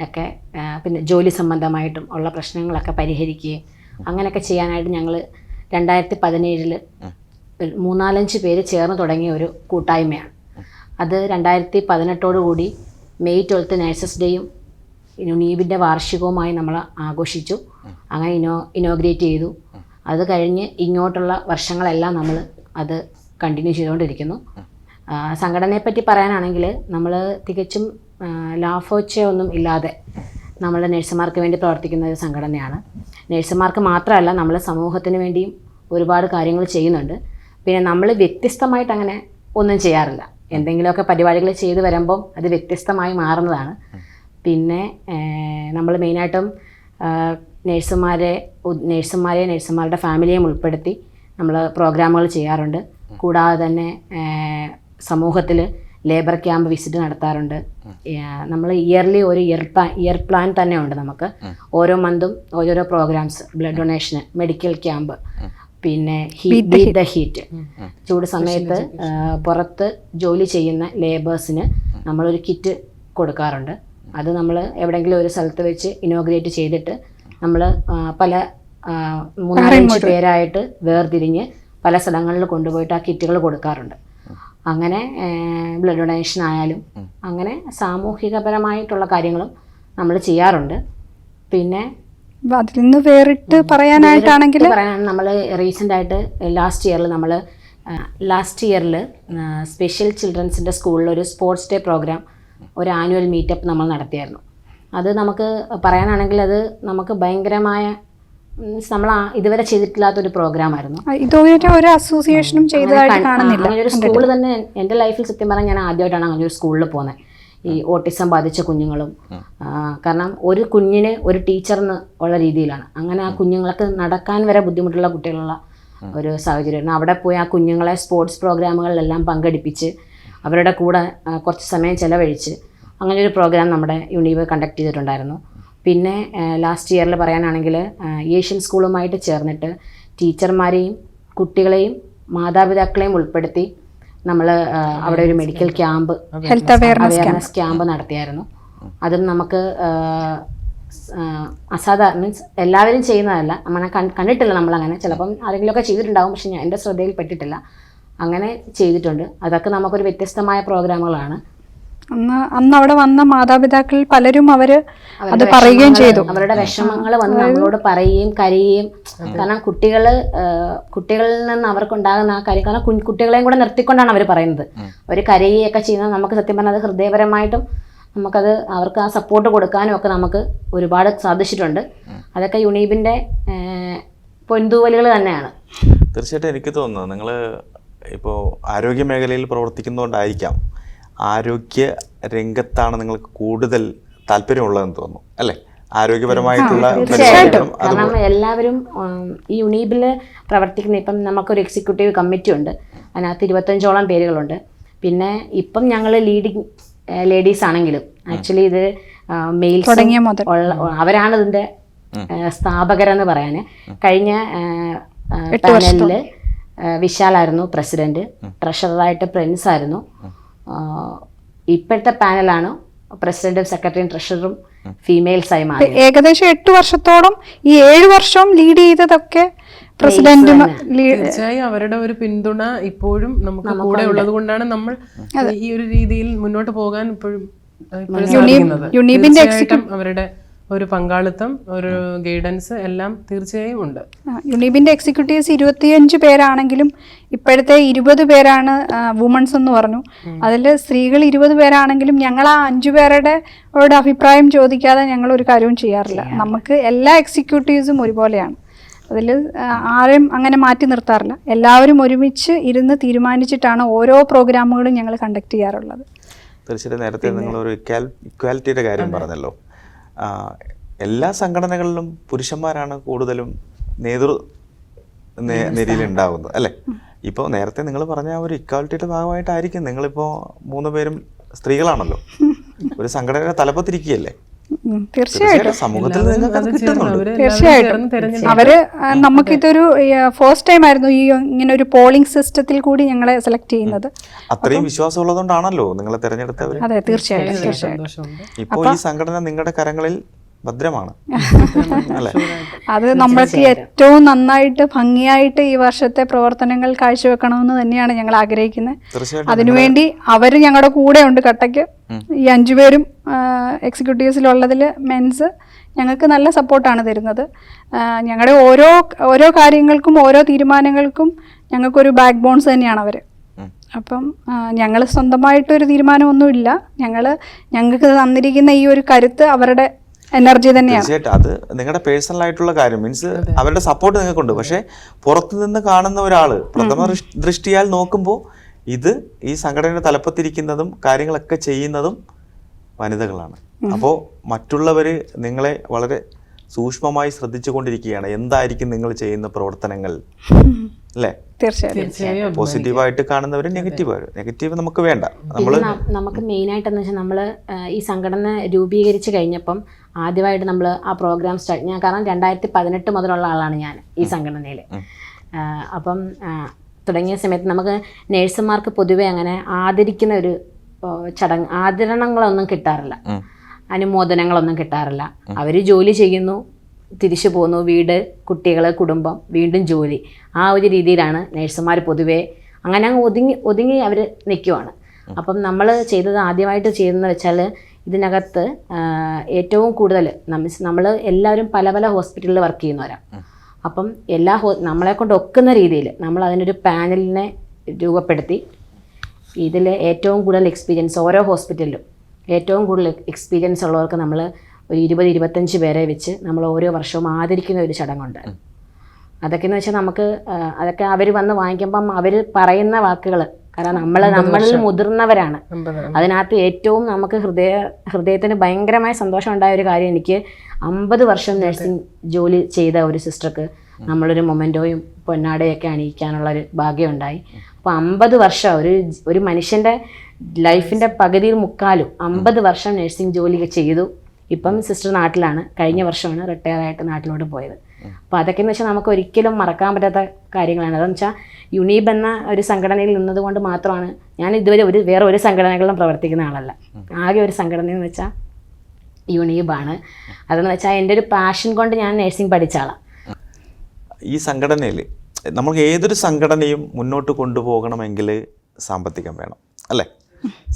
ഒക്കെ പിന്നെ ജോലി സംബന്ധമായിട്ടും ഉള്ള പ്രശ്നങ്ങളൊക്കെ പരിഹരിക്കുകയും അങ്ങനെയൊക്കെ ചെയ്യാനായിട്ട് ഞങ്ങൾ 2017 3-4 പേര് ചേർന്ന് തുടങ്ങിയ ഒരു കൂട്ടായ്മയാണ്. അത് 2018 മെയ് 12 നേഴ്സസ് ഡേയും യുണീബിൻ്റെ വാർഷികവുമായി നമ്മൾ ആഘോഷിച്ചു. അങ്ങനെ ഇനോഗ്രേറ്റ് ചെയ്തു. അത് കഴിഞ്ഞ് ഇങ്ങോട്ടുള്ള വർഷങ്ങളെല്ലാം നമ്മൾ അത് കണ്ടിന്യൂ ചെയ്തുകൊണ്ടിരിക്കുന്നു. സംഘടനയെപ്പറ്റി പറയാനാണെങ്കിൽ നമ്മൾ തികച്ചും ലാഭോച്ചയൊന്നും ഇല്ലാതെ നമ്മൾ നഴ്സുമാർക്ക് വേണ്ടി പ്രവർത്തിക്കുന്ന ഒരു സംഘടനയാണ്. നഴ്സുമാർക്ക് മാത്രമല്ല, നമ്മൾ സമൂഹത്തിന് വേണ്ടിയും ഒരുപാട് കാര്യങ്ങൾ ചെയ്യുന്നുണ്ട്. പിന്നെ നമ്മൾ വ്യത്യസ്തമായിട്ട് അങ്ങനെ ഒന്നും ചെയ്യാറില്ല. എന്തെങ്കിലുമൊക്കെ പരിപാടികൾ ചെയ്ത് വരുമ്പം അത് വ്യത്യസ്തമായി മാറുന്നതാണ്. പിന്നെ നമ്മൾ മെയിനായിട്ടും നഴ്സുമാരുടെ ഫാമിലിയെയും ഉൾപ്പെടുത്തി നമ്മൾ പ്രോഗ്രാമുകൾ ചെയ്യാറുണ്ട്. കൂടാതെ തന്നെ സമൂഹത്തിൽ ലേബർ ക്യാമ്പ് വിസിറ്റ് നടത്താറുണ്ട്. നമ്മൾ ഇയർലി ഒരു ഇയർ പ്ലാൻ തന്നെ ഉണ്ട് നമുക്ക്. ഓരോ മന്തും ഓരോരോ പ്രോഗ്രാംസ്, ബ്ലഡ് ഡൊണേഷന്, മെഡിക്കൽ ക്യാമ്പ്, പിന്നെ ഹീറ്റ് ചൂട് സമയത്ത് പുറത്ത് ജോലി ചെയ്യുന്ന ലേബേഴ്സിന് നമ്മളൊരു കിറ്റ് കൊടുക്കാറുണ്ട്. അത് നമ്മൾ എവിടെയെങ്കിലും ഒരു സ്ഥലത്ത് വെച്ച് ഇനോഗ്രേറ്റ് ചെയ്തിട്ട് നമ്മൾ പല 3-5 പേരായിട്ട് വേർതിരിഞ്ഞ് പല സ്ഥലങ്ങളിൽ കൊണ്ടുപോയിട്ട് ആ കിറ്റുകൾ കൊടുക്കാറുണ്ട്. അങ്ങനെ ബ്ലഡ് ഡൊണേഷൻ ആയാലും അങ്ങനെ സാമൂഹികപരമായിട്ടുള്ള കാര്യങ്ങളും നമ്മൾ ചെയ്യാറുണ്ട്. പിന്നെ അതിൽ നിന്ന് വേറിട്ട് പറയാനായിട്ടാണെങ്കിൽ നമ്മൾ റീസെൻ്റ് ആയിട്ട് ലാസ്റ്റ് ഇയറിൽ സ്പെഷ്യൽ ചിൽഡ്രൻസിൻ്റെ സ്കൂളിൽ ഒരു സ്പോർട്സ് ഡേ പ്രോഗ്രാം, ഒരു ആനുവൽ മീറ്റപ്പ് നമ്മൾ നടത്തിയായിരുന്നു. അത് നമുക്ക് പറയാനാണെങ്കിൽ അത് നമുക്ക് ഭയങ്കരമായ നമ്മൾ ഇതുവരെ ചെയ്തിട്ടില്ലാത്തൊരു പ്രോഗ്രാമായിരുന്നു. ഇതുവരെ ഒരു അസോസിയേഷനും ചെയ്തതായിട്ട് കാണുന്നില്ല. അങ്ങനെ ഒരു സ്കൂൾ തന്നെ എൻ്റെ ലൈഫിൽ സത്യം പറഞ്ഞാൽ ഞാൻ ആദ്യമായിട്ടാണ് അങ്ങനെ ഒരു സ്കൂളിൽ പോകുന്നത്. ഈ ഓട്ടിസം ബാധിച്ച കുഞ്ഞുങ്ങളും, കാരണം ഒരു കുഞ്ഞിന് ഒരു ടീച്ചറിന് ഉള്ള രീതിയിലാണ്. അങ്ങനെ ആ കുഞ്ഞുങ്ങൾക്ക് നടക്കാൻ വരെ ബുദ്ധിമുട്ടുള്ള കുട്ടികളുള്ള ഒരു സാഹചര്യമായിരുന്നു. അവിടെ പോയി ആ കുഞ്ഞുങ്ങളെ സ്പോർട്സ് പ്രോഗ്രാമുകളിലെല്ലാം പങ്കെടുപ്പിച്ച് അവരുടെ കൂടെ കുറച്ച് സമയം ചിലവഴിച്ച് അങ്ങനെ ഒരു പ്രോഗ്രാം നമ്മുടെ യുണീബ് കണ്ടക്ട് ചെയ്തിട്ടുണ്ടായിരുന്നു. പിന്നെ ലാസ്റ്റ് ഇയറിൽ പറയാനാണെങ്കിൽ ഏഷ്യൻ സ്കൂളുമായിട്ട് ചേർന്നിട്ട് ടീച്ചർമാരെയും കുട്ടികളെയും മാതാപിതാക്കളെയും ഉൾപ്പെടുത്തി നമ്മൾ അവിടെ ഒരു medical camp, health awareness camp നടത്തിയായിരുന്നു. അതും നമുക്ക് അസാധാരണ, മീൻസ് എല്ലാവരും ചെയ്യുന്നതല്ല, നമ്മളെ കണ്ടിട്ടില്ല നമ്മളങ്ങനെ. ചിലപ്പം ആരെങ്കിലുമൊക്കെ ചെയ്തിട്ടുണ്ടാകും, പക്ഷെ എൻ്റെ ശ്രദ്ധയിൽ പെട്ടിട്ടില്ല. അങ്ങനെ ചെയ്തിട്ടുണ്ട്. അതൊക്കെ നമുക്കൊരു വ്യത്യസ്തമായ പ്രോഗ്രാമുകളാണ്. അന്ന് അവിടെ വന്ന മാതാപിതാക്കൾ പലരും അത് പറയുകയും ചെയ്തു. അവരുടെ വിഷമങ്ങൾ വന്ന് നമ്മളോട് പറയുകയും കരയുകയും, കാരണം കുട്ടികളിൽ നിന്ന് അവർക്കുണ്ടാകുന്ന ആ കാര്യം, കാരണം കുട്ടികളെയും കൂടെ നിർത്തിക്കൊണ്ടാണ് അവർ പറയുന്നത്. അവർ കരയുകയൊക്കെ ചെയ്യുന്നത് നമുക്ക് സത്യം പറഞ്ഞാൽ അത് ഹൃദയപരമായിട്ടും നമുക്കത് അവർക്ക് ആ സപ്പോർട്ട് കൊടുക്കാനും ഒക്കെ നമുക്ക് ഒരുപാട് സാധിച്ചിട്ടുണ്ട്. അതൊക്കെ യുണീബിൻ്റെ പൊൻതൂവലുകൾ തന്നെയാണ്. തീർച്ചയായിട്ടും എനിക്ക് തോന്നുന്നു നിങ്ങൾ ഇപ്പോൾ ആരോഗ്യ മേഖലയിൽ പ്രവർത്തിക്കുന്നതുകൊണ്ടായിരിക്കാം ആരോഗ്യ രംഗത്താണ് നിങ്ങൾക്ക് കൂടുതൽ താല്പര്യമുള്ളതെന്ന് തോന്നുന്നു, അല്ലേ? ആരോഗ്യപരമായിട്ടുള്ള കാരണം എല്ലാവരും ഈ യുണീബിൽ പ്രവർത്തിക്കുന്ന, ഇപ്പം നമുക്കൊരു എക്സിക്യൂട്ടീവ് കമ്മിറ്റി ഉണ്ട്, അതിനകത്ത് 25ഓളം പേരുകളുണ്ട്. പിന്നെ ഇപ്പം ഞങ്ങൾ ലീഡിങ് ലേഡീസ് ആണെങ്കിലും ആക്ച്വലി ഇത് മെയിൽസ് അവരാണ് ഇതിൻ്റെ സ്ഥാപകരെന്ന് പറയാൻ. കഴിഞ്ഞ പാനലിൽ വിശാലായിരുന്നു പ്രസിഡന്റ്, ട്രഷററായിട്ട് പ്രിൻസ് ആയിരുന്നു. ഇപ്പോഴത്തെ പാനലാണ് പ്രസിഡന്റും സെക്രട്ടറിയും ട്രഷററും ഫീമെയിൽസായി മാറി. ഏകദേശം 8 വർഷത്തോളം ഈ 7 വർഷം ലീഡ് ചെയ്തതൊക്കെ പ്രസിഡന്റും. തീർച്ചയായും അവരുടെ ഒരു പിന്തുണ ഇപ്പോഴും നമുക്ക് കൂടെ ഉള്ളത് കൊണ്ടാണ് നമ്മൾ ഈ ഒരു രീതിയിൽ മുന്നോട്ട് പോകാൻ ഇപ്പോഴും യുണീബിന്റെ അവരുടെ ഒരു പങ്കാളിത്തം, ഒരു ഗൈഡൻസ് എല്ലാം തീർച്ചയായും ഉണ്ട്. യുണീബിന്റെ എക്സിക്യൂട്ടീവ്സ് 25 പേരാണെങ്കിലും ഇപ്പോഴത്തെ 20 പേരാണ് വുമൺസ് എന്ന് പറഞ്ഞു. അതിൽ സ്ത്രീകൾ 20 പേരാണെങ്കിലും ഞങ്ങൾ ആ 5 പേരുടെ അഭിപ്രായം ചോദിക്കാതെ ഞങ്ങൾ ഒരു കാര്യവും ചെയ്യാറില്ല. നമുക്ക് എല്ലാ എക്സിക്യൂട്ടീവ്സും ഒരുപോലെയാണ്. അതിൽ ആരെയും അങ്ങനെ മാറ്റി നിർത്താറില്ല. എല്ലാവരും ഒരുമിച്ച് ഇരുന്ന് തീരുമാനിച്ചിട്ടാണ് ഓരോ പ്രോഗ്രാമുകളും ഞങ്ങൾ കണ്ടക്ട് ചെയ്യാറുള്ളത്. തീർച്ചയായിട്ടും നേരത്തെ നിങ്ങളൊരു ഇക്വാലിറ്റിയുടെ കാര്യം പറഞ്ഞല്ലോ. എല്ലാ സംഘടനകളിലും പുരുഷന്മാരാണ് കൂടുതലും നിരയിൽ ഉണ്ടാകുന്നത്, അല്ലേ? ഇപ്പോൾ നേരത്തെ നിങ്ങൾ പറഞ്ഞ ആ ഒരു ഇക്വാലിറ്റിയുടെ ഭാഗമായിട്ടായിരിക്കും നിങ്ങളിപ്പോൾ 3 പേരും സ്ത്രീകളാണല്ലോ, ഒരു സംഘടനയുടെ തലപ്പത്തിരിക്കുകയല്ലേ? തീർച്ചയായിട്ടും സമൂഹത്തിൽ കിട്ടുന്നുണ്ട്. തീർച്ചയായിട്ടും അവര് നമുക്കിതൊരു ഫസ്റ്റ് ടൈം ആയിരുന്നു ഈ ഇങ്ങനെ ഒരു പോളിംഗ് സിസ്റ്റത്തിൽ കൂടി ഞങ്ങളെ സെലക്ട് ചെയ്യുന്നത്. അത്രയും വിശ്വാസം ഉള്ളതുകൊണ്ടാണല്ലോ നിങ്ങളെ തെരഞ്ഞെടുത്തവർ. അതെ, തീർച്ചയായിട്ടും. ഇപ്പോൾ ഈ സംഘടന നിങ്ങളുടെ കരങ്ങളിൽ ഭദ്രമാണ് അല്ലേ? അത് നമ്മൾക്ക് ഏറ്റവും നന്നായിട്ട് ഭംഗിയായിട്ട് ഈ വർഷത്തെ പ്രവർത്തനങ്ങൾ കാഴ്ചവെക്കണമെന്ന് തന്നെയാണ് ഞങ്ങൾ ആഗ്രഹിക്കുന്നത്. തീർച്ചയായിട്ടും അതിനുവേണ്ടി അവർ ഞങ്ങളുടെ കൂടെ ഉണ്ട് കട്ടയ്ക്ക്. ഈ 5 പേരും എക്സിക്യൂട്ടീവ്സിലുള്ളതിൽ മെൻസ് ഞങ്ങൾക്ക് നല്ല സപ്പോർട്ടാണ് തരുന്നത്. ഞങ്ങളുടെ ഓരോ കാര്യങ്ങൾക്കും ഓരോ തീരുമാനങ്ങൾക്കും ഞങ്ങൾക്കൊരു ബാക്ക് ബോൺസ് തന്നെയാണ് അവർ. അപ്പം ഞങ്ങൾ സ്വന്തമായിട്ടൊരു തീരുമാനമൊന്നുമില്ല. ഞങ്ങൾക്ക് തന്നിരിക്കുന്ന ഈ ഒരു കരുത്ത് അവരുടെ എനർജി തന്നെയാണ്. തീർച്ചയായിട്ടും അത് നിങ്ങളുടെ പേഴ്സണൽ ആയിട്ടുള്ള കാര്യം മീൻസ് അവരുടെ സപ്പോർട്ട് നിങ്ങൾക്കുണ്ട്. പക്ഷെ പുറത്തു നിന്ന് കാണുന്ന ഒരാള് പ്രഥമ ദൃഷ്ടിയാൽ നോക്കുമ്പോൾ ഈ സംഘടനയുടെ തലപ്പത്തിരിക്കുന്നതും കാര്യങ്ങളൊക്കെ ചെയ്യുന്നതും വനിതകളാണ്. അപ്പോൾ മറ്റുള്ളവര് നിങ്ങളെ വളരെ സൂക്ഷ്മമായി ശ്രദ്ധിച്ചുകൊണ്ടിരിക്കുകയാണ്. എന്തായിരിക്കും നിങ്ങൾ ചെയ്യുന്ന പ്രവർത്തനങ്ങൾ അല്ലേ? തീർച്ചയായും പോസിറ്റീവായിട്ട് കാണുന്നവര് നെഗറ്റീവ് നമുക്ക് വേണ്ട. നമുക്ക് മെയിനായിട്ട് എന്ന് വെച്ചാൽ നമ്മൾ ഈ സംഘടന രൂപീകരിച്ച് കഴിഞ്ഞപ്പം ആദ്യമായിട്ട് നമ്മൾ ആ പ്രോഗ്രാം സ്റ്റാർട്ട് കാരണം 2018 മുതലുള്ള ആളാണ് ഞാൻ ഈ സംഘടനയിൽ. അപ്പം തുടങ്ങിയ സമയത്ത് നമുക്ക് നേഴ്സുമാർക്ക് പൊതുവെ അങ്ങനെ ആദരിക്കുന്ന ഒരു ചടങ്ങ് ആദരണങ്ങളൊന്നും കിട്ടാറില്ല, അനുമോദനങ്ങളൊന്നും കിട്ടാറില്ല. അവർ ജോലി ചെയ്യുന്നു, തിരിച്ചു പോകുന്നു, വീട്, കുട്ടികൾ, കുടുംബം, വീണ്ടും ജോലി, ആ ഒരു രീതിയിലാണ് നേഴ്സുമാർ പൊതുവേ അങ്ങനെ അങ്ങ് ഒതുങ്ങി അവർ നിൽക്കുവാണ്. അപ്പം നമ്മൾ ആദ്യമായിട്ട് ചെയ്തതെന്ന് വെച്ചാൽ ഇതിനകത്ത് ഏറ്റവും കൂടുതൽ നമ്മൾ എല്ലാവരും പല ഹോസ്പിറ്റലിൽ വർക്ക് ചെയ്യുന്നവരാണ്. അപ്പം നമ്മളെ കൊണ്ട് ഒക്കുന്ന രീതിയിൽ നമ്മൾ അതിനൊരു പാനലിനെ രൂപപ്പെടുത്തി ഇതിൽ ഏറ്റവും കൂടുതൽ എക്സ്പീരിയൻസ് ഓരോ ഹോസ്പിറ്റലിലും ഏറ്റവും കൂടുതൽ എക്സ്പീരിയൻസ് ഉള്ളവർക്ക് നമ്മൾ ഒരു 20-25 പേരെ വെച്ച് നമ്മൾ ഓരോ വർഷവും ആദരിക്കുന്ന ഒരു ചടങ്ങുണ്ട്. അതൊക്കെയെന്ന് വെച്ചാൽ നമുക്ക് അതൊക്കെ അവർ വന്ന് വാങ്ങിക്കുമ്പം അവർ പറയുന്ന വാക്കുകൾ, കാരണം നമ്മളിൽ മുതിർന്നവരാണ്. അതിനകത്ത് ഏറ്റവും നമുക്ക് ഹൃദയത്തിന് ഭയങ്കരമായ സന്തോഷം ഉണ്ടായ ഒരു കാര്യം, എനിക്ക് 50 വർഷം നഴ്സിംഗ് ജോലി ചെയ്ത ഒരു സിസ്റ്റർക്ക് നമ്മളൊരു മൊമെൻറ്റോയും പൊന്നാടയൊക്കെ അണിയിക്കാനുള്ളൊരു ഭാഗ്യമുണ്ടായി. അപ്പോൾ 50 വർഷം ഒരു മനുഷ്യൻ്റെ ലൈഫിൻ്റെ പകുതിയിൽ മുക്കാലും 50 വർഷം നഴ്സിംഗ് ജോലി ചെയ്തു. ഇപ്പം സിസ്റ്റർ നാട്ടിലാണ്. കഴിഞ്ഞ വർഷമാണ് റിട്ടയർ ആയിട്ട് നാട്ടിലോട്ട് പോയത്. അപ്പോൾ അതൊക്കെയെന്ന് വെച്ചാൽ നമുക്ക് ഒരിക്കലും മറക്കാൻ പറ്റാത്ത കാര്യങ്ങളാണ്. അതെന്ന് വെച്ചാൽ യുണീബ് എന്ന ഒരു സംഘടനയിൽ നിന്നതുകൊണ്ട് മാത്രമാണ് ഞാൻ ഇതുവരെ വേറെ ഒരു സംഘടനകളിലും പ്രവർത്തിക്കുന്ന ആളല്ല. ആകെ ഒരു സംഘടനയെന്ന് വെച്ചാൽ യുണീബാണ്. അതെന്ന് വെച്ചാൽ എൻ്റെ ഒരു പാഷൻ കൊണ്ട് ഞാൻ നഴ്സിംഗ് പഠിച്ച ആളാണ്. ഈ സംഘടനയിൽ നമുക്ക് ഏതൊരു സംഘടനയും മുന്നോട്ട് കൊണ്ടുപോകണമെങ്കിൽ സാമ്പത്തികം വേണം അല്ലേ?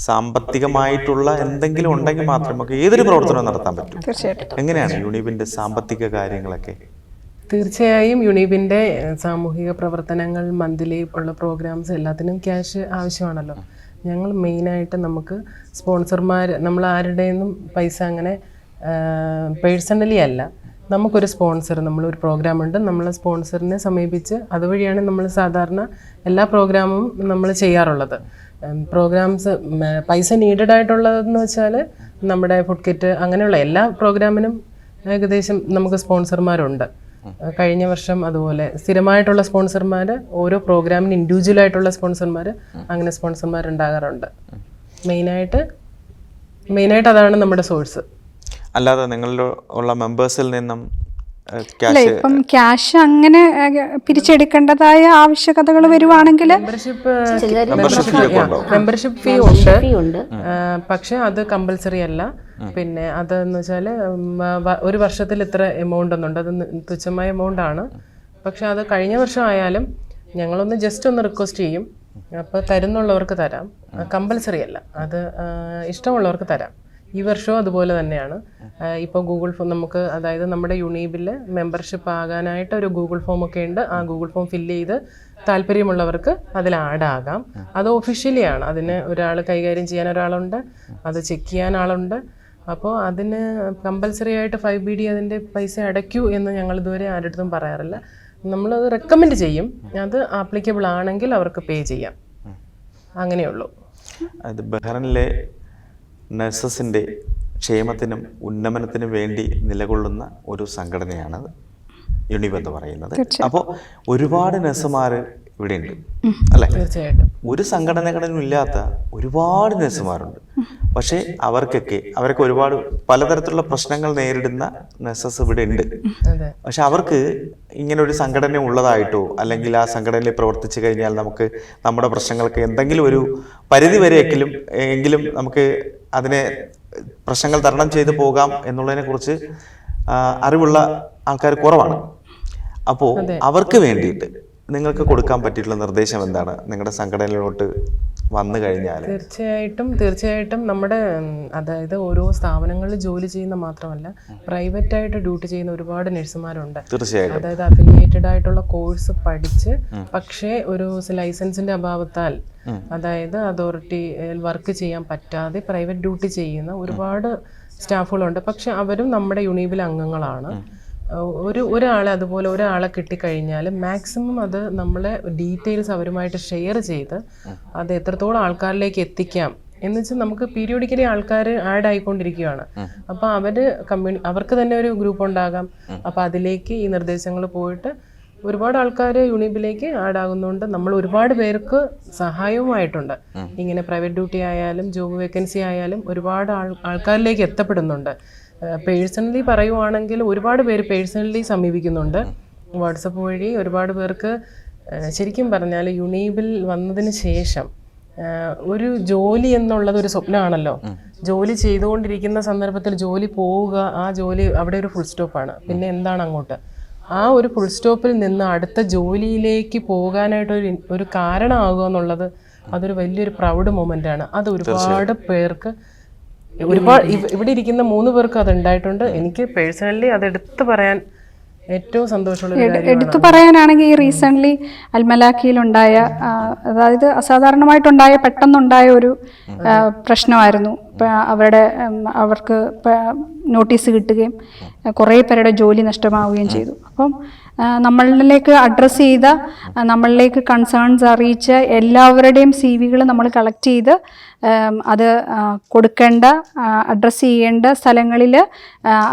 സാമ്പത്തികമായിട്ടുള്ള എന്തെങ്കിലും ഉണ്ടെങ്കിൽ മാത്രമേ നമുക്ക് ഏതൊരു പ്രവർത്തനവും നടത്താൻ പറ്റൂ. എങ്ങനെയാണ് യുണീബിന്റെ സാമ്പത്തിക കാര്യങ്ങളൊക്കെ? തീർച്ചയായും യുണീബിൻ്റെ സാമൂഹിക പ്രവർത്തനങ്ങൾ, മന്ത്ലി ഉള്ള പ്രോഗ്രാംസ് എല്ലാത്തിനും ക്യാഷ് ആവശ്യമാണല്ലോ. ഞങ്ങൾ മെയിനായിട്ട് നമുക്ക് സ്പോൺസർമാർ, നമ്മൾ ആരുടെയൊന്നും പൈസ അങ്ങനെ പേഴ്സണലി അല്ല, നമുക്കൊരു സ്പോൺസർ, നമ്മളൊരു പ്രോഗ്രാമുണ്ട്, നമ്മളെ സ്പോൺസറിനെ സമീപിച്ച് അതുവഴിയാണ് നമ്മൾ സാധാരണ എല്ലാ പ്രോഗ്രാമും നമ്മൾ ചെയ്യാറുള്ളത്. പ്രോഗ്രാംസ് പൈസ നീഡഡ് ആയിട്ടുള്ളതെന്ന് വെച്ചാൽ നമ്മുടെ ഫുഡ് കിറ്റ് അങ്ങനെയുള്ള എല്ലാ പ്രോഗ്രാമിനും ഏകദേശം നമുക്ക് സ്പോൺസർമാരുണ്ട്. കഴിഞ്ഞ വർഷം അതുപോലെ സ്ഥിരമായിട്ടുള്ള സ്പോൺസർമാർ, ഓരോ പ്രോഗ്രാമിന് ഇൻഡിവിജ്വലായിട്ടുള്ള സ്പോൺസർമാർ, അങ്ങനെ സ്പോൺസർമാരുണ്ടാകാറുണ്ട്. മെയിനായിട്ട് അതാണ് നമ്മുടെ സോഴ്സ്. അല്ലാതെ നിങ്ങളുടെ ഉള്ള മെമ്പേഴ്സിൽ നിന്നും അല്ല, ഇപ്പം ക്യാഷ് അങ്ങനെ പിരിച്ചെടുക്കേണ്ടതായ ആവശ്യകതകൾ വരുവാണെങ്കിൽ മെമ്പർഷിപ്പ് ഫീ ഉണ്ട്. പക്ഷെ അത് കമ്പൽസറി അല്ല. പിന്നെ അതെന്ന് വെച്ചാൽ ഒരു വർഷത്തിൽ ഇത്ര എമൗണ്ട് ഒന്നുണ്ട്, അത് തുച്ഛമായ എമൗണ്ട് ആണ്. പക്ഷെ അത് കഴിഞ്ഞ വർഷം ആയാലും ഞങ്ങളൊന്ന് ജസ്റ്റ് ഒന്ന് റിക്വസ്റ്റ് ചെയ്യും, അപ്പോൾ തരുന്നുള്ളവർക്ക് തരാം, കമ്പൽസറി അല്ല, അത് ഇഷ്ടമുള്ളവർക്ക് തരാം. ഈ വർഷവും അതുപോലെ തന്നെയാണ്. ഇപ്പോൾ ഗൂഗിൾ ഫോം നമുക്ക്, അതായത് നമ്മുടെ യുണീബിൽ മെമ്പർഷിപ്പ് ആകാനായിട്ട് ഒരു ഗൂഗിൾ ഫോമൊക്കെ ഉണ്ട്. ആ ഗൂഗിൾ ഫോം ഫില്ല് ചെയ്ത് താല്പര്യമുള്ളവർക്ക് അതിൽ ആഡ് ആകാം. അത് ഒഫീഷ്യലിയാണ്, അതിന് ഒരാൾ കൈകാര്യം ചെയ്യാൻ ഒരാളുണ്ട്, അത് ചെക്ക് ചെയ്യാൻ ആളുണ്ട്. അപ്പോൾ അതിന് കമ്പൽസറി ആയിട്ട് 5BD അതിൻ്റെ പൈസ അടയ്ക്കൂ എന്ന് ഞങ്ങൾ ഇതുവരെ ആരുടെ അടുത്തും പറയാറില്ല. നമ്മളത് റെക്കമെൻഡ് ചെയ്യും, അത് ആപ്ലിക്കബിൾ ആണെങ്കിൽ അവർക്ക് പേ ചെയ്യാം, അങ്ങനെയുള്ളൂ. അത് ബഹ്റൈനിലെ നഴ്സസിൻ്റെ ക്ഷേമത്തിനും ഉന്നമനത്തിനും വേണ്ടി നിലകൊള്ളുന്ന ഒരു സംഘടനയാണ് യുണീബ് എന്ന് പറയുന്നത്. അപ്പോൾ ഒരുപാട് നഴ്സുമാർ ഇവിടെ ഉണ്ട് അല്ലേ? തീർച്ചയായിട്ടും. ഒരു സംഘടനകളിലും ഇല്ലാത്ത ഒരുപാട് നഴ്സുമാരുണ്ട്. പക്ഷേ അവർക്ക് ഒരുപാട് പലതരത്തിലുള്ള പ്രശ്നങ്ങൾ നേരിടുന്ന നഴ്സസ് ഇവിടെ ഉണ്ട്. പക്ഷെ അവർക്ക് ഇങ്ങനെ ഒരു സംഘടന ഉള്ളതായിട്ടോ അല്ലെങ്കിൽ ആ സംഘടനയിൽ പ്രവർത്തിച്ചു കഴിഞ്ഞാൽ നമുക്ക് നമ്മുടെ പ്രശ്നങ്ങൾക്ക് എന്തെങ്കിലും ഒരു പരിധി വരെയെങ്കിലും നമുക്ക് അതിനെ പ്രശ്നങ്ങൾ തരണം ചെയ്തു പോകാം എന്നുള്ളതിനെ കുറിച്ച് അറിവുള്ള ആൾക്കാർ കുറവാണ്. അപ്പോൾ അവർക്ക് വേണ്ടിയിട്ട് നിങ്ങൾക്ക് കൊടുക്കാൻ പറ്റിയിട്ടുള്ള നിർദ്ദേശം എന്താണ് നിങ്ങളുടെ സംഘടനയിലോട്ട് വന്നു കഴിഞ്ഞാൽ? തീർച്ചയായിട്ടും നമ്മുടെ അതായത് ഓരോ സ്ഥാപനങ്ങളിൽ ജോലി ചെയ്യുന്ന മാത്രമല്ല പ്രൈവറ്റായിട്ട് ഡ്യൂട്ടി ചെയ്യുന്ന ഒരുപാട് നഴ്സുമാരുണ്ട്. തീർച്ചയായിട്ടും. അതായത് അഫിലിയേറ്റഡ് ആയിട്ടുള്ള കോഴ്സ് പഠിച്ച് പക്ഷേ ഒരു ലൈസൻസിന്റെ അഭാവത്താൽ അതായത് അതോറിറ്റി വർക്ക് ചെയ്യാൻ പറ്റാതെ പ്രൈവറ്റ് ഡ്യൂട്ടി ചെയ്യുന്ന ഒരുപാട് സ്റ്റാഫുകളുണ്ട്. പക്ഷെ അവരും നമ്മുടെ യുണീബിലെ അംഗങ്ങളാണ്. ഒരാളെ അതുപോലെ ഒരാളെ കിട്ടിക്കഴിഞ്ഞാൽ മാക്സിമം അത് നമ്മളെ ഡീറ്റെയിൽസ് അവരുമായിട്ട് ഷെയർ ചെയ്ത് അത് എത്രത്തോളം ആൾക്കാരിലേക്ക് എത്തിക്കാം എന്ന് വെച്ചാൽ നമുക്ക് പീരിയോഡിക്കലി ആൾക്കാർ ആഡ് ആയിക്കൊണ്ടിരിക്കുകയാണ്. അപ്പോൾ അവർക്ക് തന്നെ ഒരു ഗ്രൂപ്പ് ഉണ്ടാകാം. അപ്പോൾ അതിലേക്ക് ഈ നിർദ്ദേശങ്ങൾ പോയിട്ട് ഒരുപാട് ആൾക്കാർ യുണീബിലേക്ക് ആഡ് ആകുന്നതുകൊണ്ട് നമ്മൾ ഒരുപാട് പേർക്ക് സഹായവുമായിട്ടുണ്ട്. ഇങ്ങനെ പ്രൈവറ്റ് ഡ്യൂട്ടി ആയാലും ജോബ് വേക്കൻസി ആയാലും ഒരുപാട് ആൾക്കാരിലേക്ക് എത്തപ്പെടുന്നുണ്ട്. പേഴ്സണലി പറയുവാണെങ്കിൽ ഒരുപാട് പേര് പേഴ്സണലി സമീപിക്കുന്നുണ്ട്. വാട്സപ്പ് വഴി ഒരുപാട് പേർക്ക് ശരിക്കും പറഞ്ഞാൽ യുണീബിൽ വന്നതിന് ശേഷം ഒരു ജോലി എന്നുള്ളത് ഒരു സ്വപ്നമാണല്ലോ. ജോലി ചെയ്തുകൊണ്ടിരിക്കുന്ന സന്ദർഭത്തിൽ ജോലി പോവുക, ആ ജോലി അവിടെ ഒരു ഫുൾ സ്റ്റോപ്പാണ്. പിന്നെ എന്താണ് അങ്ങോട്ട്? ആ ഒരു ഫുൾ സ്റ്റോപ്പിൽ നിന്ന് അടുത്ത ജോലിയിലേക്ക് പോകാനായിട്ട് ഒരു കാരണമാകുക എന്നുള്ളത് അതൊരു വലിയൊരു പ്രൗഡ് മൊമെൻ്റ് ആണ്. അത് ഒരുപാട് പേർക്ക് ഇവിടെ ഇരിക്കുന്ന 3 പേർക്ക് അത് ഉണ്ടായിട്ടുണ്ട്. എനിക്ക് പേഴ്സണലി അത് എടുത്തു പറയാൻ ഏറ്റവും സന്തോഷമുള്ള എടുത്തു പറയാനാണെങ്കിൽ ഈ റീസെൻ്റ്ലി അൽമലാക്കിയിലുണ്ടായ അതായത് അസാധാരണമായിട്ടുണ്ടായ പെട്ടെന്നുണ്ടായ ഒരു പ്രശ്നമായിരുന്നു. അവർക്ക് നോട്ടീസ് കിട്ടുകയും കുറേ പേരുടെ ജോലി നഷ്ടമാവുകയും ചെയ്തു. അപ്പം നമ്മളിലേക്ക് അഡ്രസ്സ് ചെയ്ത നമ്മളിലേക്ക് കൺസേൺസ് അറിയിച്ച എല്ലാവരുടെയും CV നമ്മൾ കളക്ട് ചെയ്ത് അത് കൊടുക്കേണ്ട അഡ്രസ്സ് ചെയ്യേണ്ട സ്ഥലങ്ങളിൽ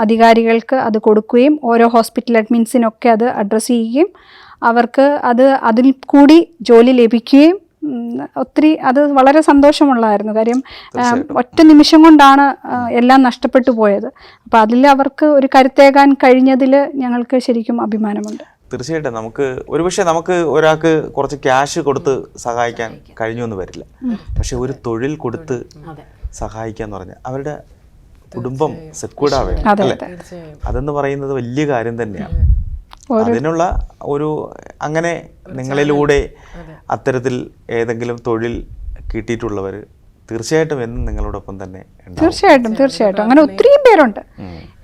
അധികാരികൾക്ക് അത് കൊടുക്കുകയും ഓരോ ഹോസ്പിറ്റൽ അഡ്മിൻസിനൊക്കെ അത് അഡ്രസ്സ് ചെയ്യുകയും അവർക്ക് അതിൽ കൂടി ജോലി ലഭിക്കുകയും ഒത്തിരി അത് വളരെ സന്തോഷമുള്ളതായിരുന്നു. കാര്യം ഒറ്റ നിമിഷം കൊണ്ടാണ് എല്ലാം നഷ്ടപ്പെട്ടു പോയത്. അപ്പോൾ അതിൽ അവർക്ക് ഒരു കരുത്തേകാൻ കഴിഞ്ഞതിൽ ഞങ്ങൾക്ക് ശരിക്കും അഭിമാനമുണ്ട്. തീർച്ചയായിട്ടും നമുക്ക് ഒരാൾക്ക് കുറച്ച് ക്യാഷ് കൊടുത്ത് സഹായിക്കാൻ കഴിഞ്ഞു എന്ന് വരില്ല. പക്ഷെ ഒരു തൊഴിൽ കൊടുത്ത് സഹായിക്കുക എന്ന് പറഞ്ഞാൽ അവരുടെ കുടുംബം സെക്യൂർഡ് ആവേണം അല്ലേ? അതെന്ന് പറയുന്നത് വലിയ കാര്യം തന്നെയാണ്. അതിനുള്ള അങ്ങനെ നിങ്ങളിലൂടെ അത്തരത്തിൽ ഏതെങ്കിലും തൊഴിൽ കിട്ടിയിട്ടുള്ളവർ തീർച്ചയായിട്ടും എന്നും നിങ്ങളോടൊപ്പം തന്നെ തീർച്ചയായിട്ടും അങ്ങനെ ഒത്തിരിയും പേരുണ്ട്.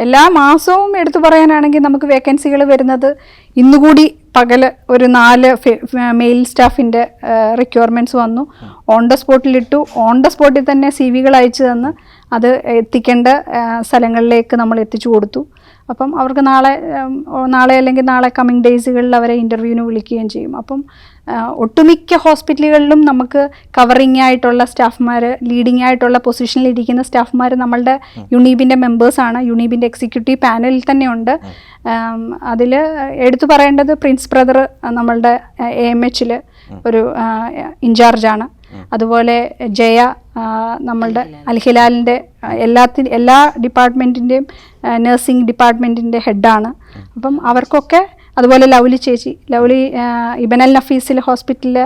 എല്ലാ മാസവും എടുത്തു പറയാനാണെങ്കിൽ നമുക്ക് വേക്കൻസികൾ വരുന്നത് ഇന്നുകൂടി പകല് ഒരു 4 മെയിൽ സ്റ്റാഫിൻ്റെ റിക്വയർമെൻറ്റ്സ് വന്നു. ഓൺ ദ സ്പോട്ടിലിട്ടു. ഓൺ ദ സ്പോട്ടിൽ തന്നെ CV അയച്ചു തന്ന് അത് എത്തിക്കേണ്ട സ്ഥലങ്ങളിലേക്ക് നമ്മൾ എത്തിച്ചു കൊടുത്തു. അപ്പം അവർക്ക് നാളെ അല്ലെങ്കിൽ നാളെ കമ്മിങ് ഡേയ്സുകളിൽ അവരെ ഇൻ്റർവ്യൂവിന് വിളിക്കുകയും ചെയ്യും. അപ്പം ഒട്ടുമിക്ക ഹോസ്പിറ്റലുകളിലും നമുക്ക് കവറിങ് ആയിട്ടുള്ള സ്റ്റാഫ്മാർ, ലീഡിങ് ആയിട്ടുള്ള പൊസിഷനിൽ ഇരിക്കുന്ന സ്റ്റാഫ്മാർ നമ്മളുടെ യുണീബിൻ്റെ മെമ്പേഴ്സാണ്. യുണീബിൻ്റെ എക്സിക്യൂട്ടീവ് പാനലിൽ തന്നെയുണ്ട്. അതിൽ എടുത്തു പറയേണ്ടത് പ്രിൻസ് ബ്രദർ നമ്മളുടെ AMH ഒരു ഇൻചാർജാണ്. അതുപോലെ ജയ നമ്മളുടെ അൽഹിലാലിൻ്റെ എല്ലാ ഡിപ്പാർട്ട്മെൻറ്റിൻ്റെയും നഴ്സിംഗ് ഡിപ്പാർട്ട്മെൻറ്റിൻ്റെ ഹെഡാണ്. അപ്പം അവർക്കൊക്കെ അതുപോലെ ലവ്ലി ഇബനൽ നഫീസിൽ ഹോസ്പിറ്റലിൽ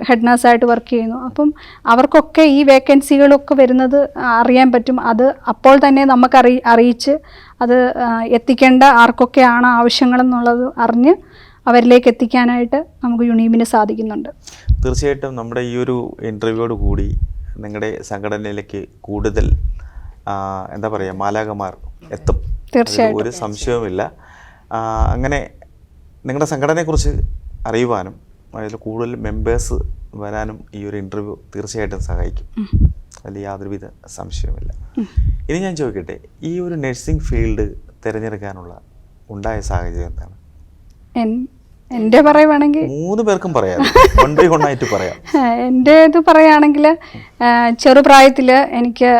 ഹെഡ് നഴ്സായിട്ട് വർക്ക് ചെയ്യുന്നു. അപ്പം അവർക്കൊക്കെ ഈ വേക്കൻസികളൊക്കെ വരുന്നത് അറിയാൻ പറ്റും. അത് അപ്പോൾ തന്നെ നമുക്ക് അറിയിച്ച് അത് എത്തിക്കേണ്ട ആർക്കൊക്കെയാണ് ആവശ്യങ്ങളെന്നുള്ളത് അറിഞ്ഞ് അവരിലേക്ക് എത്തിക്കാനായിട്ട് നമുക്ക് യുണീബിന് സാധിക്കുന്നുണ്ട്. തീർച്ചയായിട്ടും നമ്മുടെ ഈ ഒരു ഇൻ്റർവ്യൂയോട് കൂടി നിങ്ങളുടെ സംഘടനയിലേക്ക് കൂടുതൽ എന്താ പറയുക മാലാഖമാർ എത്തും, തീർച്ചയായിട്ടും ഒരു സംശയവുമില്ല. അങ്ങനെ നിങ്ങളുടെ സംഘടനയെക്കുറിച്ച് അറിയുവാനും അതിൽ കൂടുതൽ മെമ്പേഴ്സ് വരാനും ഈ ഒരു ഇൻ്റർവ്യൂ തീർച്ചയായിട്ടും സഹായിക്കും, അതിൽ യാതൊരുവിധ സംശയവുമില്ല. ഇനി ഞാൻ ചോദിക്കട്ടെ, ഈ ഒരു നഴ്സിംഗ് ഫീൽഡ് തിരഞ്ഞെടുക്കാനുള്ള ഉണ്ടായ സാഹചര്യം എന്താണ്? എൻ്റെ പറയുവാണെങ്കിൽ 3 പേർക്കും പറയാം, പറയാം. എൻ്റെ ഇത് പറയുകയാണെങ്കിൽ ചെറുപ്രായത്തിൽ എനിക്ക്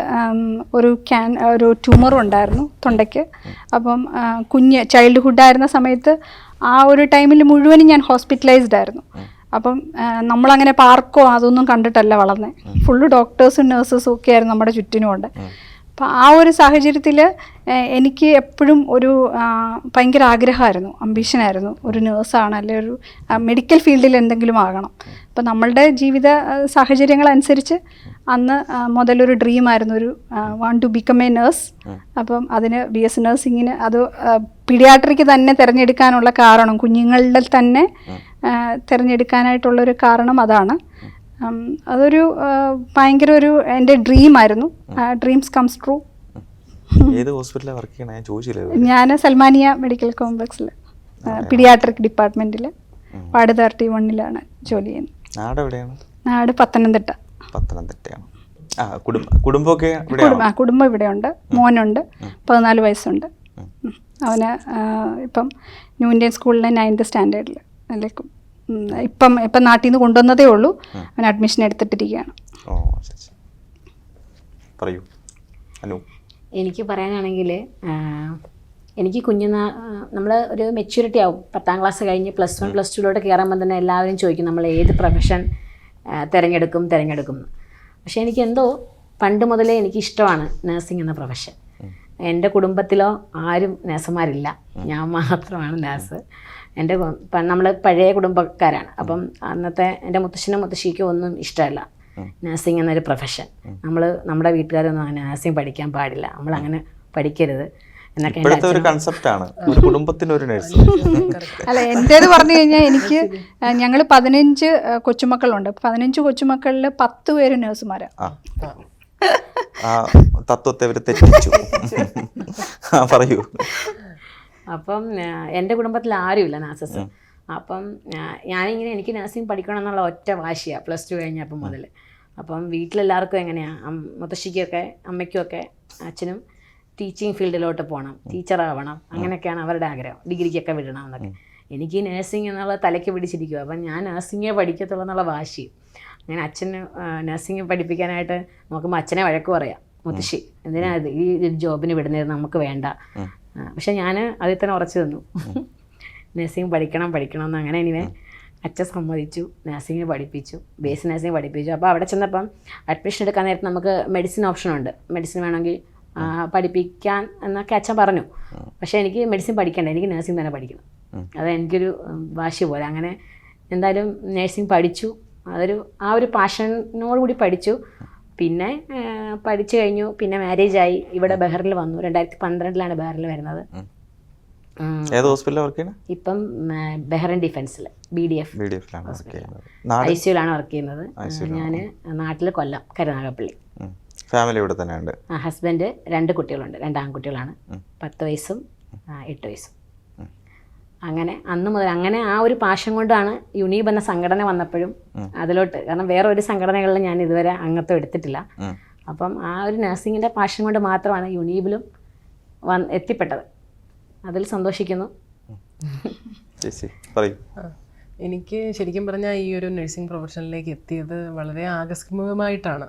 ഒരു ട്യൂമർ ഉണ്ടായിരുന്നു തൊണ്ടയ്ക്ക്. അപ്പം ചൈൽഡ്ഹുഡായിരുന്ന സമയത്ത് ആ ഒരു ടൈമിൽ മുഴുവനും ഞാൻ ഹോസ്പിറ്റലൈസ്ഡ് ആയിരുന്നു. അപ്പം നമ്മളങ്ങനെ പാർക്കോ അതൊന്നും കണ്ടിട്ടല്ല വളർന്നത്. ഫുള്ള് ഡോക്ടേഴ്സും നഴ്സസും ഒക്കെ ആയിരുന്നു നമ്മുടെ ചുറ്റിനുമുണ്ട്. അപ്പോൾ ആ ഒരു സാഹചര്യത്തിൽ എനിക്ക് എപ്പോഴും ഒരു ഭയങ്കര ആഗ്രഹമായിരുന്നു, അംബീഷനായിരുന്നു ഒരു നേഴ്സാണ്, അല്ലെങ്കിൽ ഒരു മെഡിക്കൽ ഫീൽഡിൽ എന്തെങ്കിലും ആകണം. അപ്പോൾ നമ്മളുടെ ജീവിത സാഹചര്യങ്ങളനുസരിച്ച് അന്ന് മുതലൊരു ഡ്രീമായിരുന്നു, ഒരു want to become a nurse. അപ്പം അതിന് BS നഴ്സിങ്ങിന് അത് പീഡിയാട്രിക്ക് തന്നെ തിരഞ്ഞെടുക്കാനുള്ള കാരണം, കുഞ്ഞുങ്ങളുടെ തന്നെ തിരഞ്ഞെടുക്കാനായിട്ടുള്ളൊരു കാരണം അതാണ്. അതൊരു ഭയങ്കര ഒരു എൻ്റെ ഡ്രീമായിരുന്നു. Dreams comes true. ഏത് ഹോസ്പിറ്റലിലാണ് വർക്ക് ചെയ്യണേ? ഞാൻ ചോദിച്ചില്ല. ഞാൻ സൽമാനിയ മെഡിക്കൽ കോംപ്ലക്സിൽ പീഡിയാട്രിക് ഡിപ്പാർട്ട്മെൻറ്റിൽ വാർഡ് 31 ജോലി ചെയ്യുന്നത്. നാട് എവിടെയാണ്? നാട് പത്തനംതിട്ട. പത്തനംതിട്ടയാണ്. കുടുംബമൊക്കെ കുടുംബം ഇവിടെയുണ്ട്. മോനുണ്ട്, 14 വയസ്സുണ്ട്. അവന് ഇപ്പം ന്യൂ ഇന്ത്യൻ സ്കൂളിലെ 9th സ്റ്റാൻഡേർഡിൽ ഇപ്പം നാട്ടിൽ നിന്ന് കൊണ്ടുവന്നതേ ഉള്ളൂ. അവൻ അഡ്മിഷൻ എടുത്തിട്ടിരിക്കുകയാണ്. എനിക്ക് പറയാനാണെങ്കിൽ എനിക്ക് നമ്മൾ ഒരു മെച്യൂരിറ്റി ആവും. 10ാം ക്ലാസ് കഴിഞ്ഞ് +1 +2 കയറുമ്പോൾ തന്നെ എല്ലാവരും ചോദിക്കും നമ്മൾ ഏത് പ്രൊഫഷൻ തിരഞ്ഞെടുക്കും. പക്ഷേ എനിക്കെന്തോ പണ്ട് മുതലേ എനിക്കിഷ്ടമാണ് നേഴ്സിംഗ് എന്ന പ്രൊഫഷൻ. എൻ്റെ കുടുംബത്തിലോ ആരും നേഴ്സുമാരില്ല, ഞാൻ മാത്രമാണ് നേഴ്സ്. നമ്മൾ പഴയ കുടുംബക്കാരാണ്. അപ്പം അന്നത്തെ എൻ്റെ മുത്തശ്ശനും മുത്തശ്ശിക്കും ഒന്നും ഇഷ്ടമല്ല നേഴ്സിംഗ് എന്നൊരു പ്രൊഫഷൻ. നമ്മുടെ വീട്ടുകാരൊന്നും അങ്ങനെ നേഴ്സിംഗ് പഠിക്കാൻ പാടില്ല, നമ്മളങ്ങനെ പഠിക്കരുത് എന്നൊക്കെ അല്ല, എൻ്റേത് പറഞ്ഞു കഴിഞ്ഞാൽ ഞങ്ങൾ 15 കൊച്ചുമക്കളുണ്ട്. 15 കൊച്ചുമക്കളിൽ 10 പേര് നേഴ്സുമാരാണ്. തത്വത്തെ തെറ്റിച്ചു. പറയൂ. അപ്പം എൻ്റെ കുടുംബത്തിൽ ആരുമില്ല നേഴ്സസ്. അപ്പം ഞാനിങ്ങനെ എനിക്ക് നേഴ്സിംഗ് പഠിക്കണം എന്നുള്ള ഒറ്റ വാശിയാണ് +2 കഴിഞ്ഞപ്പം മുതൽ. അപ്പം വീട്ടിലെല്ലാവർക്കും എങ്ങനെയാണ്, മുത്തശ്ശിക്കൊക്കെ അമ്മയ്ക്കുമൊക്കെ അച്ഛനും ടീച്ചിങ് ഫീൽഡിലോട്ട് പോകണം, ടീച്ചറാവണം, അങ്ങനെയൊക്കെയാണ് അവരുടെ ആഗ്രഹം, ഡിഗ്രിക്കൊക്കെ വിടണം എന്നൊക്കെ. എനിക്ക് നേഴ്സിംഗ് എന്നുള്ള തലയ്ക്ക് പിടിച്ചിരിക്കുക. അപ്പം ഞാൻ നേഴ്സിംഗേ പഠിക്കത്തുള്ളൂ എന്നുള്ള വാശി. അങ്ങനെ അച്ഛന് നേഴ്സിംഗ് പഠിപ്പിക്കാനായിട്ട് നോക്കുമ്പോൾ അച്ഛനെ വഴക്ക് പറയാം, മുത്തശ്ശി എന്തിനാ ഈ ജോബിന് വിടുന്നത്, നമുക്ക് വേണ്ട. പക്ഷെ ഞാൻ അതിൽ തന്നെ ഉറച്ചു നിന്നു, നേഴ്സിംഗ് പഠിക്കണം എന്ന്. അങ്ങനെ ഇനിവേ അച്ഛൻ സമ്മതിച്ചു, നേഴ്സിംഗ് പഠിപ്പിച്ചു, ബേസ് നേഴ്സിംഗ് പഠിപ്പിച്ചു. അപ്പോൾ അവിടെ ചെന്നപ്പം അഡ്മിഷൻ എടുക്കാൻ നേരത്ത് നമുക്ക് മെഡിസിൻ ഓപ്ഷനുണ്ട്, മെഡിസിൻ വേണമെങ്കിൽ പഠിപ്പിക്കാൻ എന്നൊക്കെ അച്ഛൻ പറഞ്ഞു. പക്ഷേ എനിക്ക് മെഡിസിൻ പഠിക്കണ്ട, എനിക്ക് നേഴ്സിംഗ് തന്നെ പഠിക്കണം. അത് എനിക്കൊരു വാശി പോലെ. അങ്ങനെ എന്തായാലും നേഴ്സിംഗ് പഠിച്ചു. ആ ഒരു പാഷനോടുകൂടി പഠിച്ചു. പിന്നെ പഠിച്ചു കഴിഞ്ഞു. പിന്നെ മാരേജായി, ഇവിടെ ബഹറിൽ വന്നു. 2012 ബഹറിൽ വരുന്നത്. ഇപ്പം ബഹ്റൈൻ ഡിഫൻസിൽ BDF ICUലാണ് വർക്ക് ചെയ്യുന്നത്. ഞാൻ നാട്ടിൽ കൊല്ലം കരുനാഗപ്പള്ളി. ഫാമിലി ഇവിടെ തന്നെയുണ്ട്. ഹസ്ബൻഡ് 2 കുട്ടികളുണ്ട്, 2 ആൺകുട്ടികളാണ്, 10 വയസ്സും 8 വയസ്സും. അങ്ങനെ അന്ന് മുതൽ അങ്ങനെ ആ ഒരു പാഷൻ കൊണ്ടാണ് യുണീബ് എന്ന സംഘടന വന്നപ്പോഴും അതിലോട്ട്, കാരണം വേറെ ഒരു സംഘടനകളിലും ഞാൻ ഇതുവരെ അംഗത്വം എടുത്തിട്ടില്ല. അപ്പം ആ ഒരു നഴ്സിങ്ങിൻ്റെ പാഷൻ കൊണ്ട് മാത്രമാണ് യുണീബിലും എത്തിപ്പെട്ടത്. അതിൽ സന്തോഷിക്കുന്നു. എനിക്ക് ശരിക്കും പറഞ്ഞാൽ ഈ ഒരു നഴ്സിംഗ് പ്രൊഫഷനിലേക്ക് എത്തിയത് വളരെ ആകസ്മികമായിട്ടാണ്.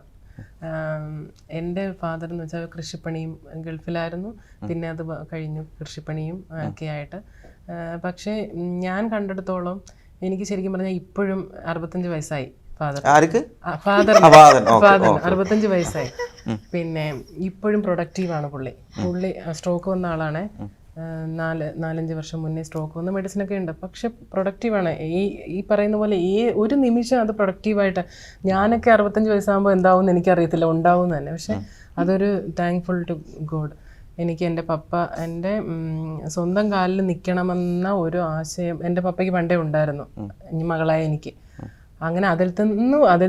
എൻ്റെ ഫാദർ എന്ന് വെച്ചാൽ കൃഷിപ്പണിയും ഗൾഫിലായിരുന്നു, പിന്നെ അത് കഴിഞ്ഞു കൃഷിപ്പണിയും ഒക്കെ ആയിട്ട്. പക്ഷേ ഞാൻ കണ്ടെടുത്തോളം എനിക്ക് ശരിക്കും പറഞ്ഞാൽ ഇപ്പോഴും 65 വയസ്സായി. ഫാദർ 65 വയസ്സായി. പിന്നെ ഇപ്പോഴും പ്രൊഡക്റ്റീവാണ് പുള്ളി. സ്ട്രോക്ക് വന്ന ആളാണ്. 4-5 വർഷം മുന്നേ സ്ട്രോക്ക് വന്ന് മെഡിസിനൊക്കെ ഉണ്ട്. പക്ഷെ പ്രൊഡക്റ്റീവാണ്. ഈ പറയുന്ന പോലെ ഒരു നിമിഷം അത് പ്രൊഡക്റ്റീവായിട്ട്. ഞാനൊക്കെ 65 വയസ്സാകുമ്പോൾ എന്താവും എന്ന് എനിക്കറിയത്തില്ല, ഉണ്ടാവും തന്നെ. പക്ഷെ അതൊരു താങ്ക്ഫുൾ ടു ഗോഡ്. എനിക്ക് എൻ്റെ പപ്പ എൻ്റെ സ്വന്തം കാലിൽ നിൽക്കണമെന്ന ഒരു ആശയം എൻ്റെ പപ്പയ്ക്ക് പണ്ടേ ഉണ്ടായിരുന്നു, മകളായ എനിക്ക്. അങ്ങനെ അതിൽ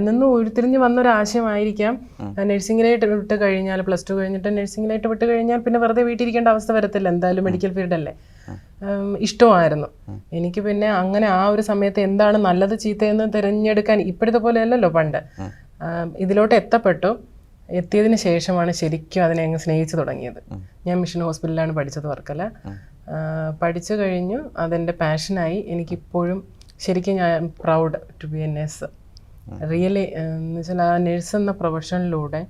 നിന്ന് ഉരുത്തിരിഞ്ഞ് വന്നൊരാശയമായിരിക്കാം നഴ്സിംഗിലായിട്ട് വിട്ട് കഴിഞ്ഞാൽ, +2 കഴിഞ്ഞിട്ട് നഴ്സിംഗിലായിട്ട് വിട്ട് കഴിഞ്ഞാൽ പിന്നെ വെറുതെ വീട്ടിലിരിക്കേണ്ട അവസ്ഥ വരത്തില്ല. എന്തായാലും മെഡിക്കൽ ഫീൽഡല്ലേ. ഇഷ്ടമായിരുന്നു എനിക്ക്. പിന്നെ അങ്ങനെ ആ ഒരു സമയത്ത് എന്താണ് നല്ലത് ചീത്തയെന്ന് തിരഞ്ഞെടുക്കാൻ ഇപ്പോഴത്തെ പോലെ അല്ലല്ലോ പണ്ട്. ഇതിലോട്ട് എത്തിയതിന് ശേഷമാണ് ശരിക്കും അതിനെ അങ്ങ് സ്നേഹിച്ചു തുടങ്ങിയത്. ഞാൻ മിഷൻ ഹോസ്പിറ്റലിലാണ് പഠിച്ചത്, വർക്കല. പഠിച്ചു കഴിഞ്ഞു, അതെൻ്റെ പാഷനായി. എനിക്കിപ്പോഴും ശരിക്കും ഞാൻ proud to be a nurse. Really എന്ന് വെച്ചാൽ ആ നഴ്സ് എന്ന പ്രൊഫഷനിലൂടെ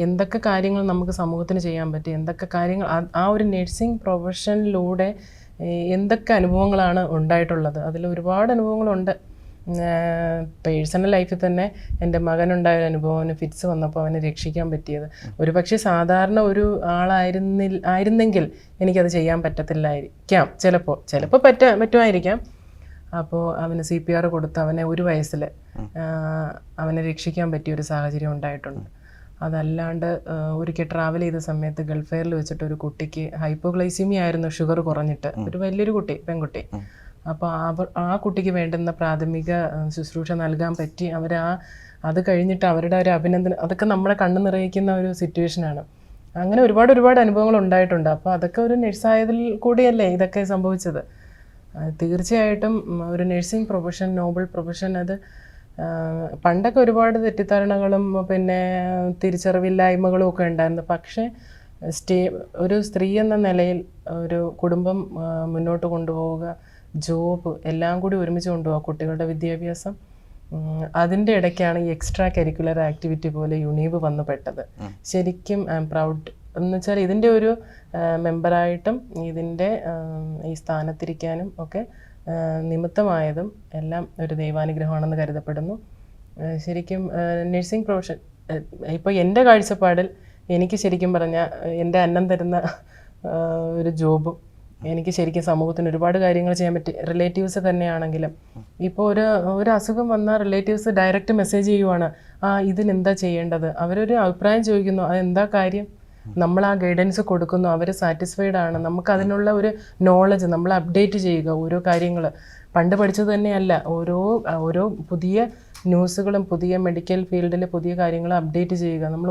എന്തൊക്കെ കാര്യങ്ങൾ നമുക്ക് സമൂഹത്തിന് ചെയ്യാൻ പറ്റും, എന്തൊക്കെ കാര്യങ്ങൾ ആ ഒരു നഴ്സിംഗ് പ്രൊഫഷനിലൂടെ എന്തൊക്കെ അനുഭവങ്ങളാണ് ഉണ്ടായിട്ടുള്ളത്. അതിൽ ഒരുപാട് അനുഭവങ്ങളുണ്ട്. പേഴ്സണൽ ലൈഫിൽ തന്നെ എൻ്റെ മകനുണ്ടായ ഒരു അനുഭവം, അവന് ഫിറ്റ്സ് വന്നപ്പോൾ അവനെ രക്ഷിക്കാൻ പറ്റിയത്. ഒരു പക്ഷേ സാധാരണ ഒരു ആയിരുന്നെങ്കിൽ എനിക്കത് ചെയ്യാൻ പറ്റത്തില്ലായിരിക്കാം, ചിലപ്പോൾ പറ്റുമായിരിക്കാം. അപ്പോൾ അവന് CPR കൊടുത്ത് അവനെ 1 വയസ്സിൽ അവനെ രക്ഷിക്കാൻ പറ്റിയ ഒരു സാഹചര്യം ഉണ്ടായിട്ടുണ്ട്. അതല്ലാണ്ട് ഒരിക്കൽ ട്രാവൽ ചെയ്ത സമയത്ത് ഗൾഫ് എയറിൽ വെച്ചിട്ട് ഒരു കുട്ടിക്ക് ഹൈപ്പോഗ്ലൈസീമിയ ആയിരുന്നു, ഷുഗർ കുറഞ്ഞിട്ട്, ഒരു വലിയൊരു കുട്ടി, പെൺകുട്ടി. അപ്പോൾ ആ കുട്ടിക്ക് വേണ്ടുന്ന പ്രാഥമിക ശുശ്രൂഷ നൽകാൻ പറ്റി. അത് കഴിഞ്ഞിട്ട് അവരുടെ ഒരു അഭിനന്ദനം, അതൊക്കെ നമ്മളെ കണ്ണു നിറയിക്കുന്ന ഒരു സിറ്റുവേഷനാണ്. അങ്ങനെ ഒരുപാട് അനുഭവങ്ങൾ ഉണ്ടായിട്ടുണ്ട്. അപ്പോൾ അതൊക്കെ ഒരു നഴ്സായതിൽ കൂടിയല്ലേ ഇതൊക്കെ സംഭവിച്ചത്. തീർച്ചയായിട്ടും ഒരു നഴ്സിംഗ് പ്രൊഫഷൻ, നോബിൾ പ്രൊഫഷൻ, അത് പണ്ടൊക്കെ ഒരുപാട് തെറ്റിദ്ധാരണകളും പിന്നെ തിരിച്ചറിവില്ലായ്മകളും ഒക്കെ ഉണ്ടായിരുന്നു. പക്ഷേ ഒരു സ്ത്രീ എന്ന നിലയിൽ ഒരു കുടുംബം മുന്നോട്ട് കൊണ്ടുപോവുക, ജോബ് എല്ലാം കൂടി ഒരുമിച്ച് കൊണ്ടുപോകുക, കുട്ടികളുടെ വിദ്യാഭ്യാസം, അതിൻ്റെ ഇടയ്ക്കാണ് ഈ എക്സ്ട്രാ കരിക്കുലർ ആക്ടിവിറ്റി പോലെ യുണീബ് വന്നു പെട്ടത്. ശരിക്കും ഐ എം പ്രൗഡ് എന്ന് വെച്ചാൽ ഇതിൻ്റെ ഒരു മെമ്പറായിട്ടും ഇതിൻ്റെ ഈ സ്ഥാനത്തിരിക്കാനും ഒക്കെ നിമിത്തമായതും എല്ലാം ഒരു ദൈവാനുഗ്രഹമാണെന്ന് കരുതപ്പെടുന്നു. ശരിക്കും നഴ്സിംഗ് പ്രൊഫഷൻ ഇപ്പോൾ എൻ്റെ കാഴ്ചപ്പാടിൽ എനിക്ക് ശരിക്കും പറഞ്ഞാൽ എൻ്റെ അന്നം തരുന്ന ഒരു ജോബും, എനിക്ക് ശരിക്കും സമൂഹത്തിന് ഒരുപാട് കാര്യങ്ങൾ ചെയ്യാൻ പറ്റി. റിലേറ്റീവ്സ് തന്നെയാണെങ്കിലും ഇപ്പോൾ ഒരു അസുഖം വന്നാൽ റിലേറ്റീവ്സ് ഡയറക്റ്റ് മെസ്സേജ് ചെയ്യുവാണ്, ഇതിനെന്താ ചെയ്യേണ്ടത്, അവരൊരു അഭിപ്രായം ചോദിക്കുന്നു, അതെന്താ കാര്യം, നമ്മൾ ആ ഗൈഡൻസ് കൊടുക്കുന്നു, അവർ സാറ്റിസ്ഫൈഡ് ആണ്. നമുക്ക് അതിനുള്ള ഒരു നോളജ് നമ്മൾ അപ്ഡേറ്റ് ചെയ്യുക. ഓരോ കാര്യങ്ങൾ പണ്ട് പഠിച്ചത് തന്നെയല്ല, ഓരോ പുതിയ ന്യൂസുകളും പുതിയ മെഡിക്കൽ ഫീൽഡിൽ പുതിയ കാര്യങ്ങൾ അപ്ഡേറ്റ് ചെയ്യുക. നമ്മൾ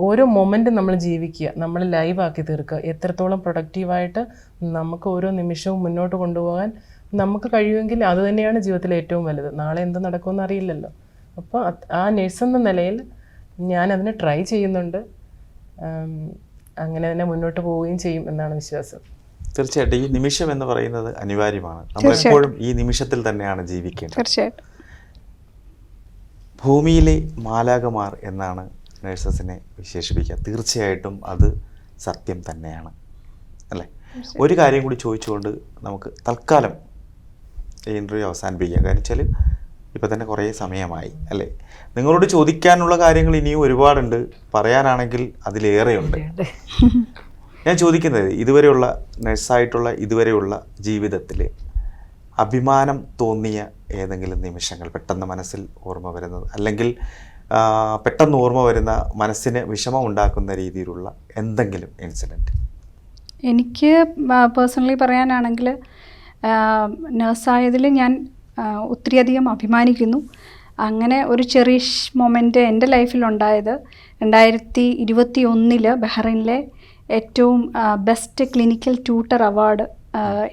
ഓരോ മൊമെൻറ്റും നമ്മൾ ജീവിക്കുക, നമ്മൾ ലൈവാക്കി തീർക്കുക. എത്രത്തോളം പ്രൊഡക്റ്റീവായിട്ട് നമുക്ക് ഓരോ നിമിഷവും മുന്നോട്ട് കൊണ്ടുപോകാൻ നമുക്ക് കഴിയുമെങ്കിൽ അത് തന്നെയാണ് ജീവിതത്തിലെ ഏറ്റവും വലുത്. നാളെ എന്ത് നടക്കുമെന്ന് അറിയില്ലല്ലോ. അപ്പോൾ ആ നഴ്സെന്ന നിലയിൽ ഞാൻ അതിന് ട്രൈ ചെയ്യുന്നുണ്ട്. അങ്ങനെ തന്നെ മുന്നോട്ട് പോവുകയും ചെയ്യും എന്നാണ് വിശ്വാസം. തീർച്ചയായിട്ടും ഈ നിമിഷം എന്ന് പറയുന്നത് അനിവാര്യമാണ്. നമ്മളെപ്പോഴും ഈ നിമിഷത്തിൽ തന്നെയാണ് ജീവിക്കേണ്ടത്. തീർച്ചയായിട്ടും. ഭൂമിയിലെ മാലാഖമാർ എന്നാണ് നഴ്സസിനെ വിശേഷിപ്പിക്കുക. തീർച്ചയായിട്ടും അത് സത്യം തന്നെയാണ് അല്ലേ. ഒരു കാര്യം കൂടി ചോദിച്ചുകൊണ്ട് നമുക്ക് തൽക്കാലം ഈ ഇൻ്റർവ്യൂ അവസാനിപ്പിക്കാം. കാരണം വെച്ചാൽ ഇപ്പം തന്നെ കുറേ സമയമായി അല്ലേ. നിങ്ങളോട് ചോദിക്കാനുള്ള കാര്യങ്ങൾ ഇനിയും ഒരുപാടുണ്ട്, പറയാനാണെങ്കിൽ അതിലേറെയുണ്ട്. ഞാൻ ചോദിക്കുന്നത്, ഇതുവരെയുള്ള നഴ്സായിട്ടുള്ള ഇതുവരെയുള്ള ജീവിതത്തിൽ അഭിമാനം തോന്നിയ ഏതെങ്കിലും നിമിഷങ്ങൾ, പെട്ടെന്ന് മനസ്സിൽ ഓർമ്മ വരുന്നത്, അല്ലെങ്കിൽ പെട്ടെന്ന് ഓർമ്മ വരുന്ന, മനസ്സിന് വിഷമം ഉണ്ടാക്കുന്ന രീതിയിലുള്ള എന്തെങ്കിലും ഇൻസിഡൻറ്റ്? എനിക്ക് പേഴ്സണലി പറയാനാണെങ്കിൽ നഴ്സായതിൽ ഞാൻ ഒത്തിരിയധികം അഭിമാനിക്കുന്നു. അങ്ങനെ ഒരു ചെറിഷ് മൊമെൻറ്റ് എൻ്റെ ലൈഫിലുണ്ടായത് 2021 ബഹ്റൈനിലെ ഏറ്റവും ബെസ്റ്റ് ക്ലിനിക്കൽ ട്യൂട്ടർ അവാർഡ്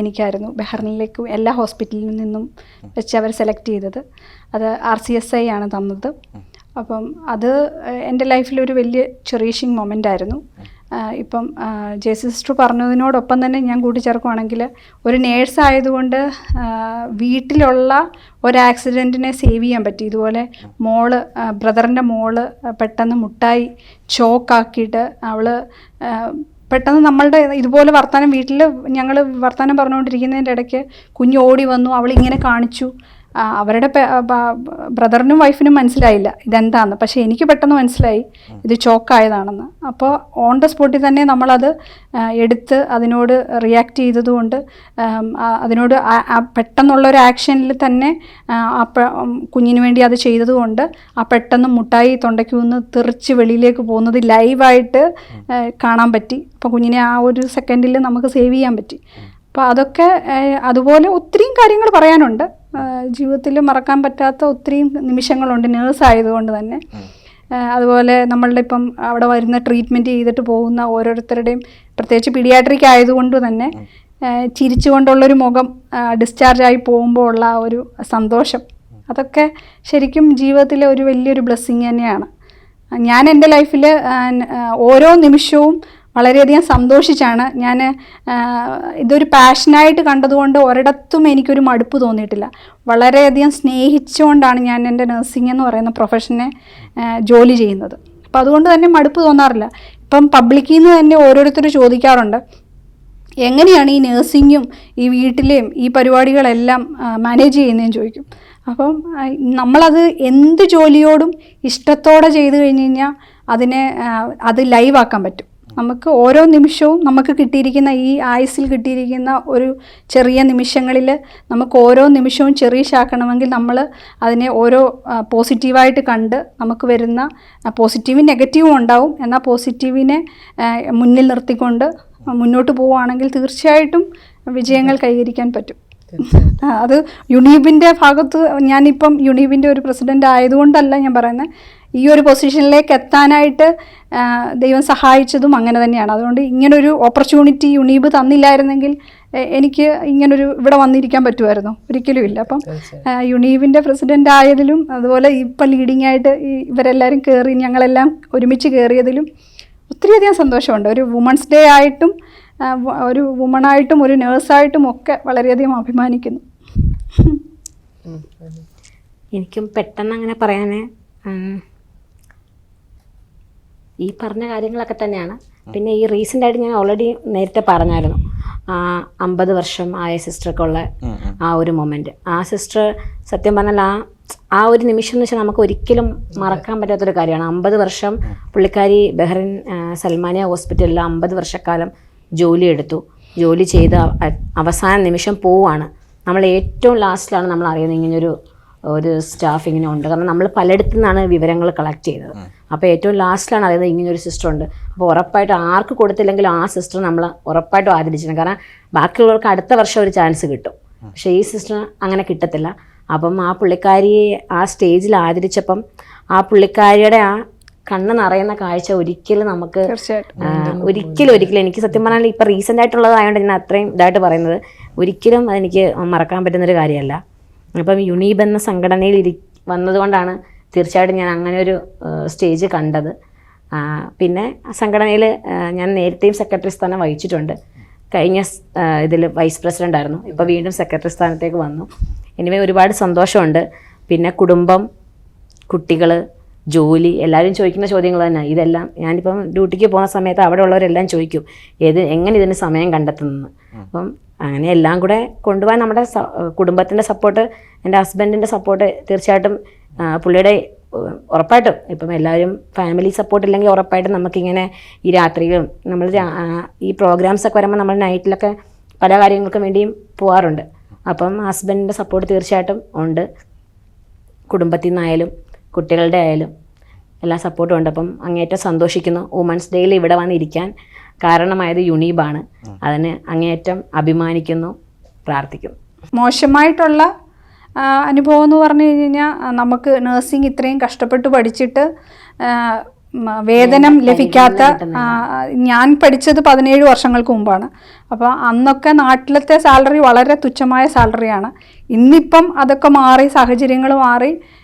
എനിക്കായിരുന്നു. ബഹ്റൈനിലേക്ക് എല്ലാ ഹോസ്പിറ്റലിൽ നിന്നും വെച്ച് അവർ സെലക്ട് ചെയ്തത്. അത് RCSI ആണ് തന്നത്. അപ്പം അത് എൻ്റെ ലൈഫിലൊരു വലിയ ചെറിഷിങ് മൊമെൻ്റ് ആയിരുന്നു. ഇപ്പം ജേസി സിസ്റ്റർ പറഞ്ഞതിനോടൊപ്പം തന്നെ ഞാൻ കൂട്ടിച്ചേർക്കുവാണെങ്കിൽ, ഒരു നേഴ്സ് ആയതുകൊണ്ട് വീട്ടിലുള്ള ഒരു ആക്സിഡൻറ്റിനെ സേവ് ചെയ്യാൻ പറ്റി. ഇതുപോലെ ബ്രദറിൻ്റെ മോള് പെട്ടെന്ന് മുട്ടായി ചോക്കാക്കിയിട്ട് അവൾ പെട്ടെന്ന് നമ്മളുടെ ഇതുപോലെ വീട്ടിൽ ഞങ്ങൾ വർത്തമാനം പറഞ്ഞുകൊണ്ടിരിക്കുന്നതിൻ്റെ ഇടയ്ക്ക് കുഞ്ഞ് ഓടി വന്നു, അവളിങ്ങനെ കാണിച്ചു. അവരുടെ ബ്രദറിനും വൈഫിനും മനസ്സിലായില്ല ഇതെന്താണെന്ന്. പക്ഷേ എനിക്ക് പെട്ടെന്ന് മനസ്സിലായി ഇത് ചോക്കായതാണെന്ന്. അപ്പോൾ ഓൺ ദ സ്പോട്ടിൽ തന്നെ നമ്മളത് എടുത്ത് അതിനോട് റിയാക്ട് ചെയ്തതുകൊണ്ട്, അതിനോട് പെട്ടെന്നുള്ളൊരു ആക്ഷനിൽ തന്നെ കുഞ്ഞിന് വേണ്ടി അത് ചെയ്തതുകൊണ്ട് ആ പെട്ടെന്ന് മുട്ടായി തൊണ്ടയ്ക്ക് നിന്ന് തെറിച്ച് വെളിയിലേക്ക് പോകുന്നത് ലൈവായിട്ട് കാണാൻ പറ്റി. അപ്പോൾ കുഞ്ഞിനെ ആ ഒരു സെക്കൻഡിൽ നമുക്ക് സേവ് ചെയ്യാൻ പറ്റി. അപ്പോൾ അതൊക്കെ അതുപോലെ ഒത്തിരിയും കാര്യങ്ങൾ പറയാനുണ്ട്. ജീവിതത്തിൽ മറക്കാൻ പറ്റാത്ത ഒത്തിരിയും നിമിഷങ്ങളുണ്ട് നേഴ്സ് ആയതുകൊണ്ട് തന്നെ. അതുപോലെ നമ്മളുടെ ഇപ്പം അവിടെ വരുന്ന ട്രീറ്റ്മെൻറ്റ് ചെയ്തിട്ട് പോകുന്ന ഓരോരുത്തരുടെയും, പ്രത്യേകിച്ച് പീഡിയാട്രിക് ആയതുകൊണ്ട് തന്നെ ചിരിച്ചുകൊണ്ടുള്ളൊരു മുഖം ഡിസ്ചാർജായി പോകുമ്പോൾ ഉള്ള ഒരു സന്തോഷം, അതൊക്കെ ശരിക്കും ജീവിതത്തിലെ ഒരു വലിയൊരു ബ്ലെസ്സിങ് തന്നെയാണ്. ഞാൻ എൻ്റെ ലൈഫിൽ ഓരോ നിമിഷവും വളരെയധികം സന്തോഷിച്ചാണ്. ഞാൻ ഇതൊരു പാഷനായിട്ട് കണ്ടതുകൊണ്ട് ഒരിടത്തും എനിക്കൊരു മടുപ്പ് തോന്നിയിട്ടില്ല. വളരെയധികം സ്നേഹിച്ചുകൊണ്ടാണ് ഞാൻ എൻ്റെ നഴ്സിംഗ് എന്ന് പറയുന്ന പ്രൊഫഷനെ ജോലി ചെയ്യുന്നത്. അപ്പോൾ അതുകൊണ്ട് തന്നെ മടുപ്പ് തോന്നാറില്ല. ഇപ്പം പബ്ലിക്കിൽ നിന്ന് തന്നെ ഓരോരുത്തർ ചോദിക്കാറുണ്ട്, എങ്ങനെയാണ് ഈ നേഴ്സിങ്ങും ഈ വീട്ടിലെയും ഈ പരിപാടികളെല്ലാം മാനേജ് ചെയ്യുന്നതെന്ന് ചോദിക്കും. അപ്പം നമ്മളത് എന്ത് ജോലിയോടും ഇഷ്ടത്തോടെ ചെയ്തു കഴിഞ്ഞ് കഴിഞ്ഞാൽ അത് ലൈവാക്കാൻ പറ്റും. നമുക്ക് ഓരോ നിമിഷവും നമുക്ക് കിട്ടിയിരിക്കുന്ന ഈ ആയുസ്സിൽ കിട്ടിയിരിക്കുന്ന ഒരു ചെറിയ നിമിഷങ്ങളിൽ നമുക്ക് ഓരോ നിമിഷവും ചെറിയശാക്കണമെങ്കിൽ നമ്മൾ അതിനെ ഓരോ പോസിറ്റീവായിട്ട് കണ്ട് നമുക്ക് വരുന്ന പോസിറ്റീവും നെഗറ്റീവും ഉണ്ടാവും. എന്നാൽ പോസിറ്റീവിനെ മുന്നിൽ നിർത്തിക്കൊണ്ട് മുന്നോട്ട് പോവുകയാണെങ്കിൽ തീർച്ചയായിട്ടും വിജയങ്ങൾ കൈവരിക്കാൻ പറ്റും. അത് യുണീബിൻ്റെ ഭാഗത്ത്, ഞാനിപ്പം യുണീബിൻ്റെ ഒരു പ്രസിഡൻ്റ് ആയതുകൊണ്ടല്ല ഞാൻ പറയുന്നത്, ഈ ഒരു പൊസിഷനിലേക്ക് എത്താനായിട്ട് ദൈവം സഹായിച്ചതും അങ്ങനെ തന്നെയാണ്. അതുകൊണ്ട് ഇങ്ങനൊരു ഓപ്പർച്യൂണിറ്റി യുണീബ് തന്നില്ലായിരുന്നെങ്കിൽ എനിക്ക് ഇങ്ങനൊരു ഇവിടെ വന്നിരിക്കാൻ പറ്റുമായിരുന്നു? ഒരിക്കലും ഇല്ല. അപ്പം യുണീബിൻ്റെ പ്രസിഡൻ്റ് ആയതിലും അതുപോലെ ഇപ്പം ലീഡിങ് ആയിട്ട് ഇവരെല്ലാവരും കയറി ഞങ്ങളെല്ലാം ഒരുമിച്ച് കയറിയതിലും ഒത്തിരിയധികം സന്തോഷമുണ്ട്. ഒരു വുമൺസ് ഡേ ആയിട്ടും ഒരു വുമണായിട്ടും ഒരു നേഴ്സായിട്ടും ഒക്കെ വളരെയധികം അഭിമാനിക്കുന്നു. എനിക്കും പെട്ടെന്ന് അങ്ങനെ പറയാൻ ഈ പറഞ്ഞ കാര്യങ്ങളൊക്കെ തന്നെയാണ്. പിന്നെ ഈ റീസെൻ്റായിട്ട് ഞാൻ ഓൾറെഡി നേരത്തെ പറഞ്ഞായിരുന്നു, 50 വർഷം ആയ സിസ്റ്റർക്കുള്ള ആ ഒരു മൊമെൻറ്റ്. ആ സിസ്റ്റർ സത്യം പറഞ്ഞാൽ ആ ഒരു നിമിഷം എന്ന് വെച്ചാൽ നമുക്ക് ഒരിക്കലും മറക്കാൻ പറ്റാത്തൊരു കാര്യമാണ്. 50 വർഷം പുള്ളിക്കാരി ബഹ്റിൻ സൽമാനിയ ഹോസ്പിറ്റലിൽ 50 വർഷക്കാലം ജോലി ചെയ്ത് അവസാന നിമിഷം പോവുകയാണ്. നമ്മൾ ഏറ്റവും ലാസ്റ്റിലാണ് നമ്മൾ അറിയുന്നത് ഇങ്ങനൊരു സ്റ്റാഫ് ഇങ്ങനെ ഉണ്ട്. കാരണം നമ്മൾ പലയിടത്തു നിന്നാണ് വിവരങ്ങൾ കളക്ട് ചെയ്തത്. അപ്പോൾ ഏറ്റവും ലാസ്റ്റിലാണ് അറിയുന്നത് ഇങ്ങനൊരു സിസ്റ്റർ ഉണ്ട്. അപ്പോൾ ഉറപ്പായിട്ടും ആർക്ക് കൊടുത്തില്ലെങ്കിലും ആ സിസ്റ്റർ നമ്മൾ ഉറപ്പായിട്ടും ആദരിച്ചിട്ടുണ്ട്. കാരണം ബാക്കിയുള്ളവർക്ക് അടുത്ത വർഷം ഒരു ചാൻസ് കിട്ടും, പക്ഷേ ഈ സിസ്റ്റർ അങ്ങനെ കിട്ടത്തില്ല. അപ്പം ആ പുള്ളിക്കാരിയെ ആ സ്റ്റേജിൽ ആദരിച്ചപ്പം ആ പുള്ളിക്കാരിയുടെ ആ കണ്ണ് നിറയുന്ന കാഴ്ച ഒരിക്കലും നമുക്ക് ഒരിക്കലും എനിക്ക് സത്യം പറഞ്ഞാൽ ഇപ്പം റീസെൻ്റ് ആയിട്ടുള്ളതായതുകൊണ്ട് ഞാൻ അത്രയും ഇതായിട്ട് പറയുന്നത്, ഒരിക്കലും അതെനിക്ക് മറക്കാൻ പറ്റുന്നൊരു കാര്യമല്ല. അപ്പം യുണീബ് എന്ന സംഘടനയിൽ വന്നതുകൊണ്ടാണ് തീർച്ചയായിട്ടും ഞാൻ അങ്ങനെ ഒരു സ്റ്റേജ് കണ്ടത്. പിന്നെ സംഘടനയിൽ ഞാൻ നേരത്തെയും സെക്രട്ടറി സ്ഥാനം വഹിച്ചിട്ടുണ്ട്. കഴിഞ്ഞ ഇതിൽ വൈസ് പ്രസിഡൻ്റ് ആയിരുന്നു, ഇപ്പോൾ വീണ്ടും സെക്രട്ടറി സ്ഥാനത്തേക്ക് വന്നു. എനിവേ ഒരുപാട് സന്തോഷമുണ്ട്. പിന്നെ കുടുംബം, കുട്ടികൾ, ജോലി, എല്ലാവരും ചോദിക്കുന്ന ചോദ്യങ്ങൾ തന്നെ ഇതെല്ലാം. ഞാനിപ്പം ഡ്യൂട്ടിക്ക് പോകുന്ന സമയത്ത് അവിടെ ഉള്ളവരെല്ലാം ചോദിക്കും എങ്ങനെ ഇതിന് സമയം കണ്ടെത്തുന്നത്. അപ്പം അങ്ങനെ എല്ലാം കൂടെ കൊണ്ടുപോകാൻ നമ്മുടെ കുടുംബത്തിൻ്റെ സപ്പോർട്ട്, എൻ്റെ ഹസ്ബൻഡിൻ്റെ സപ്പോർട്ട് തീർച്ചയായിട്ടും പുള്ളിയുടെ ഉറപ്പായിട്ടും ഇപ്പം എല്ലാവരും ഫാമിലി സപ്പോർട്ട് ഇല്ലെങ്കിൽ ഉറപ്പായിട്ടും നമുക്കിങ്ങനെ ഈ രാത്രിയിലും നമ്മൾ ഈ പ്രോഗ്രാംസൊക്കെ വരുമ്പോൾ നമ്മൾ നൈറ്റിലൊക്കെ പല കാര്യങ്ങൾക്കും വേണ്ടിയും പോകാറുണ്ട്. അപ്പം ഹസ്ബൻഡിൻ്റെ സപ്പോർട്ട് തീർച്ചയായിട്ടും ഉണ്ട്. കുടുംബത്തിൽ നിന്നായാലും കുട്ടികളുടെ ആയാലും എല്ലാ സപ്പോർട്ടും ഉണ്ട്. അപ്പം അങ്ങേയറ്റം സന്തോഷിക്കുന്നു. വുമൻസ് ഡേയിൽ ഇവിടെ വന്നിരിക്കാൻ കാരണമായത് യുണീബാണ്. അതിന് അങ്ങേയറ്റം അഭിമാനിക്കുന്നു, പ്രാർത്ഥിക്കുന്നു. മോശമായിട്ടുള്ള അനുഭവം എന്ന് പറഞ്ഞു കഴിഞ്ഞാൽ, നമുക്ക് നഴ്സിംഗ് ഇത്രയും കഷ്ടപ്പെട്ട് പഠിച്ചിട്ട് വേതനം ലഭിക്കാത്ത, ഞാൻ പഠിച്ചത് 17 വർഷങ്ങൾക്ക് മുമ്പാണ്. അപ്പോൾ അന്നൊക്കെ നാട്ടിലത്തെ സാലറി വളരെ തുച്ഛമായ സാലറിയാണ്. ഇന്നിപ്പം അതൊക്കെ മാറി, സാഹചര്യങ്ങൾ മാറി,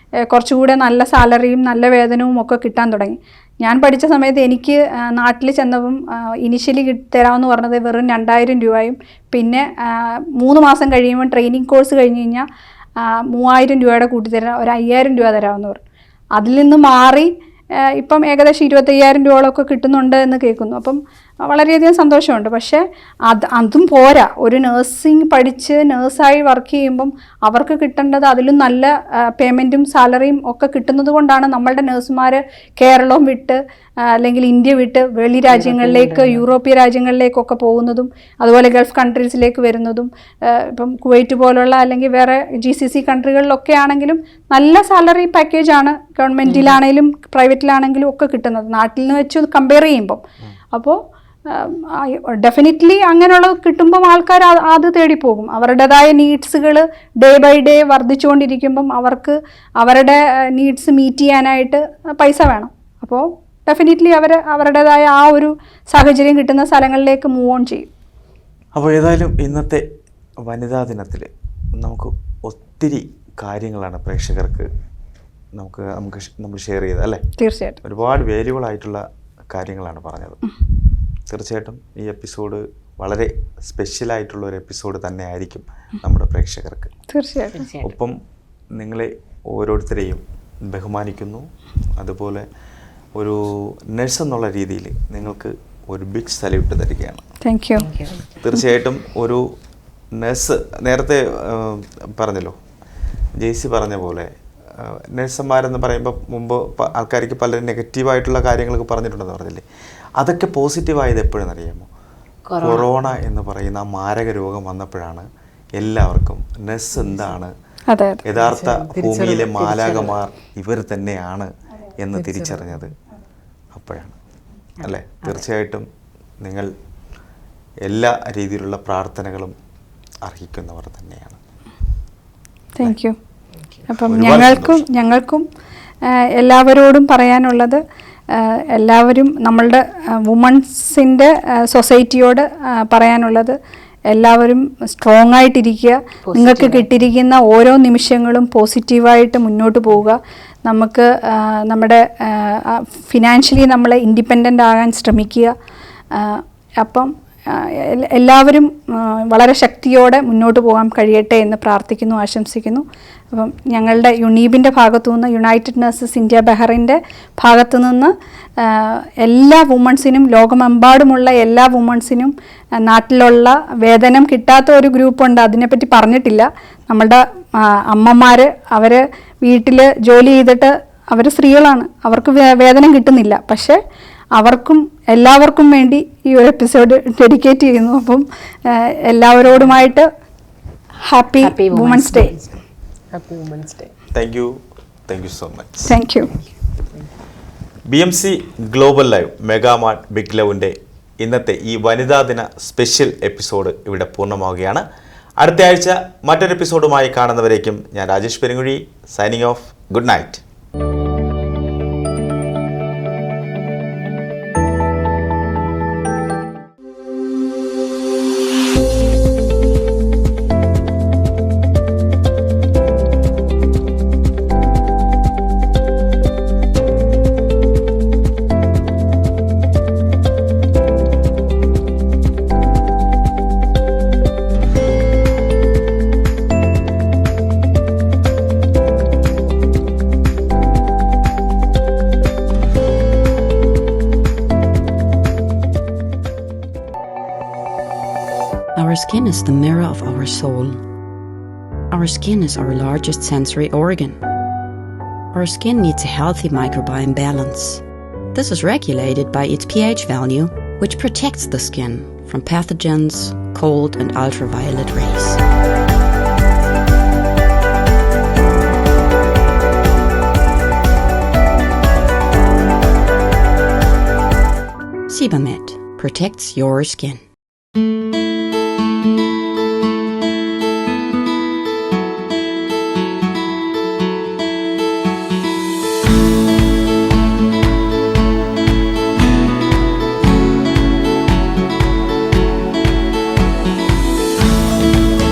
കുറച്ചുകൂടെ നല്ല സാലറിയും നല്ല വേതനവും ഒക്കെ കിട്ടാൻ തുടങ്ങി. ഞാൻ പഠിച്ച സമയത്ത് എനിക്ക് നാട്ടിൽ ചെന്നപ്പം ഇനിഷ്യലി തരാമെന്ന് പറഞ്ഞത് വെറും 2000 രൂപയും പിന്നെ 3 മാസം കഴിയുമ്പോൾ ട്രെയിനിങ് കോഴ്സ് കഴിഞ്ഞ് കഴിഞ്ഞാൽ 3000 രൂപയുടെ കൂട്ടിത്തരാം, ഒരു 5000 രൂപ തരാമെന്ന് പറഞ്ഞു. അതിൽ നിന്ന് മാറി ഇപ്പം ഏകദേശം 25,000 രൂപകളൊക്കെ കിട്ടുന്നുണ്ട് എന്ന് കേൾക്കുന്നു. അപ്പം വളരെയധികം സന്തോഷമുണ്ട്. പക്ഷേ അതും പോരാ. ഒരു നഴ്സിംഗ് പഠിച്ച് നേഴ്സായി വർക്ക് ചെയ്യുമ്പം അവർക്ക് കിട്ടേണ്ടത് അതിലും നല്ല പേയ്മെൻറ്റും സാലറിയും ഒക്കെ കിട്ടുന്നത് കൊണ്ടാണ് നമ്മളുടെ നേഴ്സുമാർ കേരളം വിട്ട് അല്ലെങ്കിൽ ഇന്ത്യ വിട്ട് വെളി രാജ്യങ്ങളിലേക്ക്, യൂറോപ്യൻ രാജ്യങ്ങളിലേക്കൊക്കെ പോകുന്നതും അതുപോലെ ഗൾഫ് കൺട്രീസിലേക്ക് വരുന്നതും. ഇപ്പം കുവൈറ്റ് പോലുള്ള അല്ലെങ്കിൽ വേറെ GCC കൺട്രികളിലൊക്കെ ആണെങ്കിലും നല്ല സാലറി പാക്കേജാണ് ഗവൺമെൻറ്റിലാണെങ്കിലും പ്രൈവറ്റിലാണെങ്കിലും ഒക്കെ കിട്ടുന്നത്, നാട്ടിൽ നിന്ന് വെച്ച് കമ്പയർ ചെയ്യുമ്പം. അപ്പോൾ ഡെഫിനറ്റ്ലി അങ്ങനെയുള്ളത് കിട്ടുമ്പം ആൾക്കാർ അത് തേടിപ്പോകും. അവരുടേതായ നീഡ്സുകൾ ഡേ ബൈ ഡേ വർദ്ധിച്ചുകൊണ്ടിരിക്കുമ്പം അവർക്ക് അവരുടെ നീഡ്സ് മീറ്റ് ചെയ്യാനായിട്ട് പൈസ വേണം. അപ്പോൾ ഡെഫിനറ്റ്ലി അവരുടേതായ ആ ഒരു സാഹചര്യം കിട്ടുന്ന സ്ഥലങ്ങളിലേക്ക് മൂവ് ഓൺ ചെയ്യും. അപ്പോൾ ഏതായാലും ഇന്നത്തെ വനിതാ ദിനത്തിൽ നമുക്ക് ഒത്തിരി കാര്യങ്ങളാണ് പ്രേക്ഷകർക്ക് നമ്മൾ ഷെയർ ചെയ്തത്, അല്ലേ? തീർച്ചയായിട്ടും ഒരുപാട് വാല്യുബിൾ ആയിട്ടുള്ള കാര്യങ്ങളാണ് പറഞ്ഞത്. തീർച്ചയായിട്ടും ഈ എപ്പിസോഡ് വളരെ സ്പെഷ്യലായിട്ടുള്ള ഒരു എപ്പിസോഡ് തന്നെ ആയിരിക്കും നമ്മുടെ പ്രേക്ഷകർക്ക്. തീർച്ചയായിട്ടും. ഒപ്പം നിങ്ങളെ ഓരോരുത്തരെയും ബഹുമാനിക്കുന്നു. അതുപോലെ ഒരു നഴ്സ് എന്നുള്ള രീതിയിൽ നിങ്ങൾക്ക് ഒരു ബിഗ് സല്യൂട്ട് തരികയാണ്. Thank you. തീർച്ചയായിട്ടും ഒരു നഴ്സ്, നേരത്തെ പറഞ്ഞല്ലോ ജെയ്സി പറഞ്ഞ പോലെ നഴ്സുമാരെന്ന് പറയുമ്പോൾ മുമ്പ് ആൾക്കാർക്ക് പലരും നെഗറ്റീവായിട്ടുള്ള കാര്യങ്ങളൊക്കെ പറഞ്ഞിട്ടുണ്ടെന്ന് പറഞ്ഞില്ലേ, അതൊക്കെ പോസിറ്റീവായത് എപ്പോഴെന്നറിയാമോ? കൊറോണ എന്ന് പറയുന്ന ആ മാരക രോഗം വന്നപ്പോഴാണ് എല്ലാവർക്കും നഴ്സ് എന്താണ്, യഥാർത്ഥ ഭൂമിയിലെ മാലാകമാർ ഇവർ തന്നെയാണ് എന്ന് തിരിച്ചറിഞ്ഞത് അപ്പോഴാണ് അല്ലേ? തീർച്ചയായിട്ടും നിങ്ങൾ എല്ലാ രീതിയിലുള്ള പ്രാർത്ഥനകളും അർഹിക്കുന്നവർ തന്നെയാണ്. Thank you. അപ്പം ഞങ്ങൾക്കും എല്ലാവരോടും പറയാനുള്ളത്, എല്ലാവരും നമ്മളുടെ വുമൺസിൻ്റെ സൊസൈറ്റിയോട് പറയാനുള്ളത്, എല്ലാവരും സ്ട്രോങ് ആയിട്ടിരിക്കുക. നിങ്ങൾക്ക് കിട്ടിയിരിക്കുന്ന ഓരോ നിമിഷങ്ങളും പോസിറ്റീവായിട്ട് മുന്നോട്ട് പോവുക. നമുക്ക് നമ്മുടെ ഫിനാൻഷ്യലി നമ്മൾ ഇൻഡിപെൻഡൻ്റ് ആകാൻ ശ്രമിക്കുക. അപ്പം എല്ലാവരും വളരെ ശക്തിയോടെ മുന്നോട്ട് പോകാൻ കഴിയട്ടെ എന്ന് പ്രാർത്ഥിക്കുന്നു, ആശംസിക്കുന്നു. അപ്പം ഞങ്ങളുടെ യുണീബിൻ്റെ ഭാഗത്തു നിന്ന്, യുണൈറ്റഡ് നഴ്സസ് ഇന്ത്യ ബഹറിൻ്റെ ഭാഗത്തു നിന്ന് എല്ലാ വുമൺസിനും, ലോകമെമ്പാടുമുള്ള എല്ലാ വുമൺസിനും, നാട്ടിലുള്ള വേതനം കിട്ടാത്ത ഒരു ഗ്രൂപ്പുണ്ട്, അതിനെപ്പറ്റി പറഞ്ഞിട്ടില്ല. നമ്മളുടെ അമ്മമാർ, അവർ വീട്ടിൽ ജോലി ചെയ്തിട്ട് അവർ സ്ത്രീകളാണ്, അവർക്ക് വേതനം കിട്ടുന്നില്ല. പക്ഷേ അവർക്കും എല്ലാവർക്കും വേണ്ടി ഈ ഒരു എപ്പിസോഡ് ഡെഡിക്കേറ്റ് ചെയ്യുന്നു. അപ്പം എല്ലാവരോടുമായിട്ട് happy women's day. Happy women's day. Thank you so much. Thank you. BMC global live mega mart big ലവിൻ്റെ ഇന്നത്തെ ഈ വനിതാ ദിന സ്പെഷ്യൽ എപ്പിസോഡ് ഇവിടെ പൂർണ്ണമാവുകയാണ്. അടുത്ത ആഴ്ച മറ്റൊരു എപ്പിസോഡുമായി കാണുന്നവരേക്കും ഞാൻ Rajesh Perunguzhi, signing off. Good night. Our skin is the mirror of our soul. Our skin is our largest sensory organ. Our skin needs a healthy microbiome balance. This is regulated by its pH value, which protects the skin from pathogens, cold and ultraviolet rays. Sebamed protects your skin.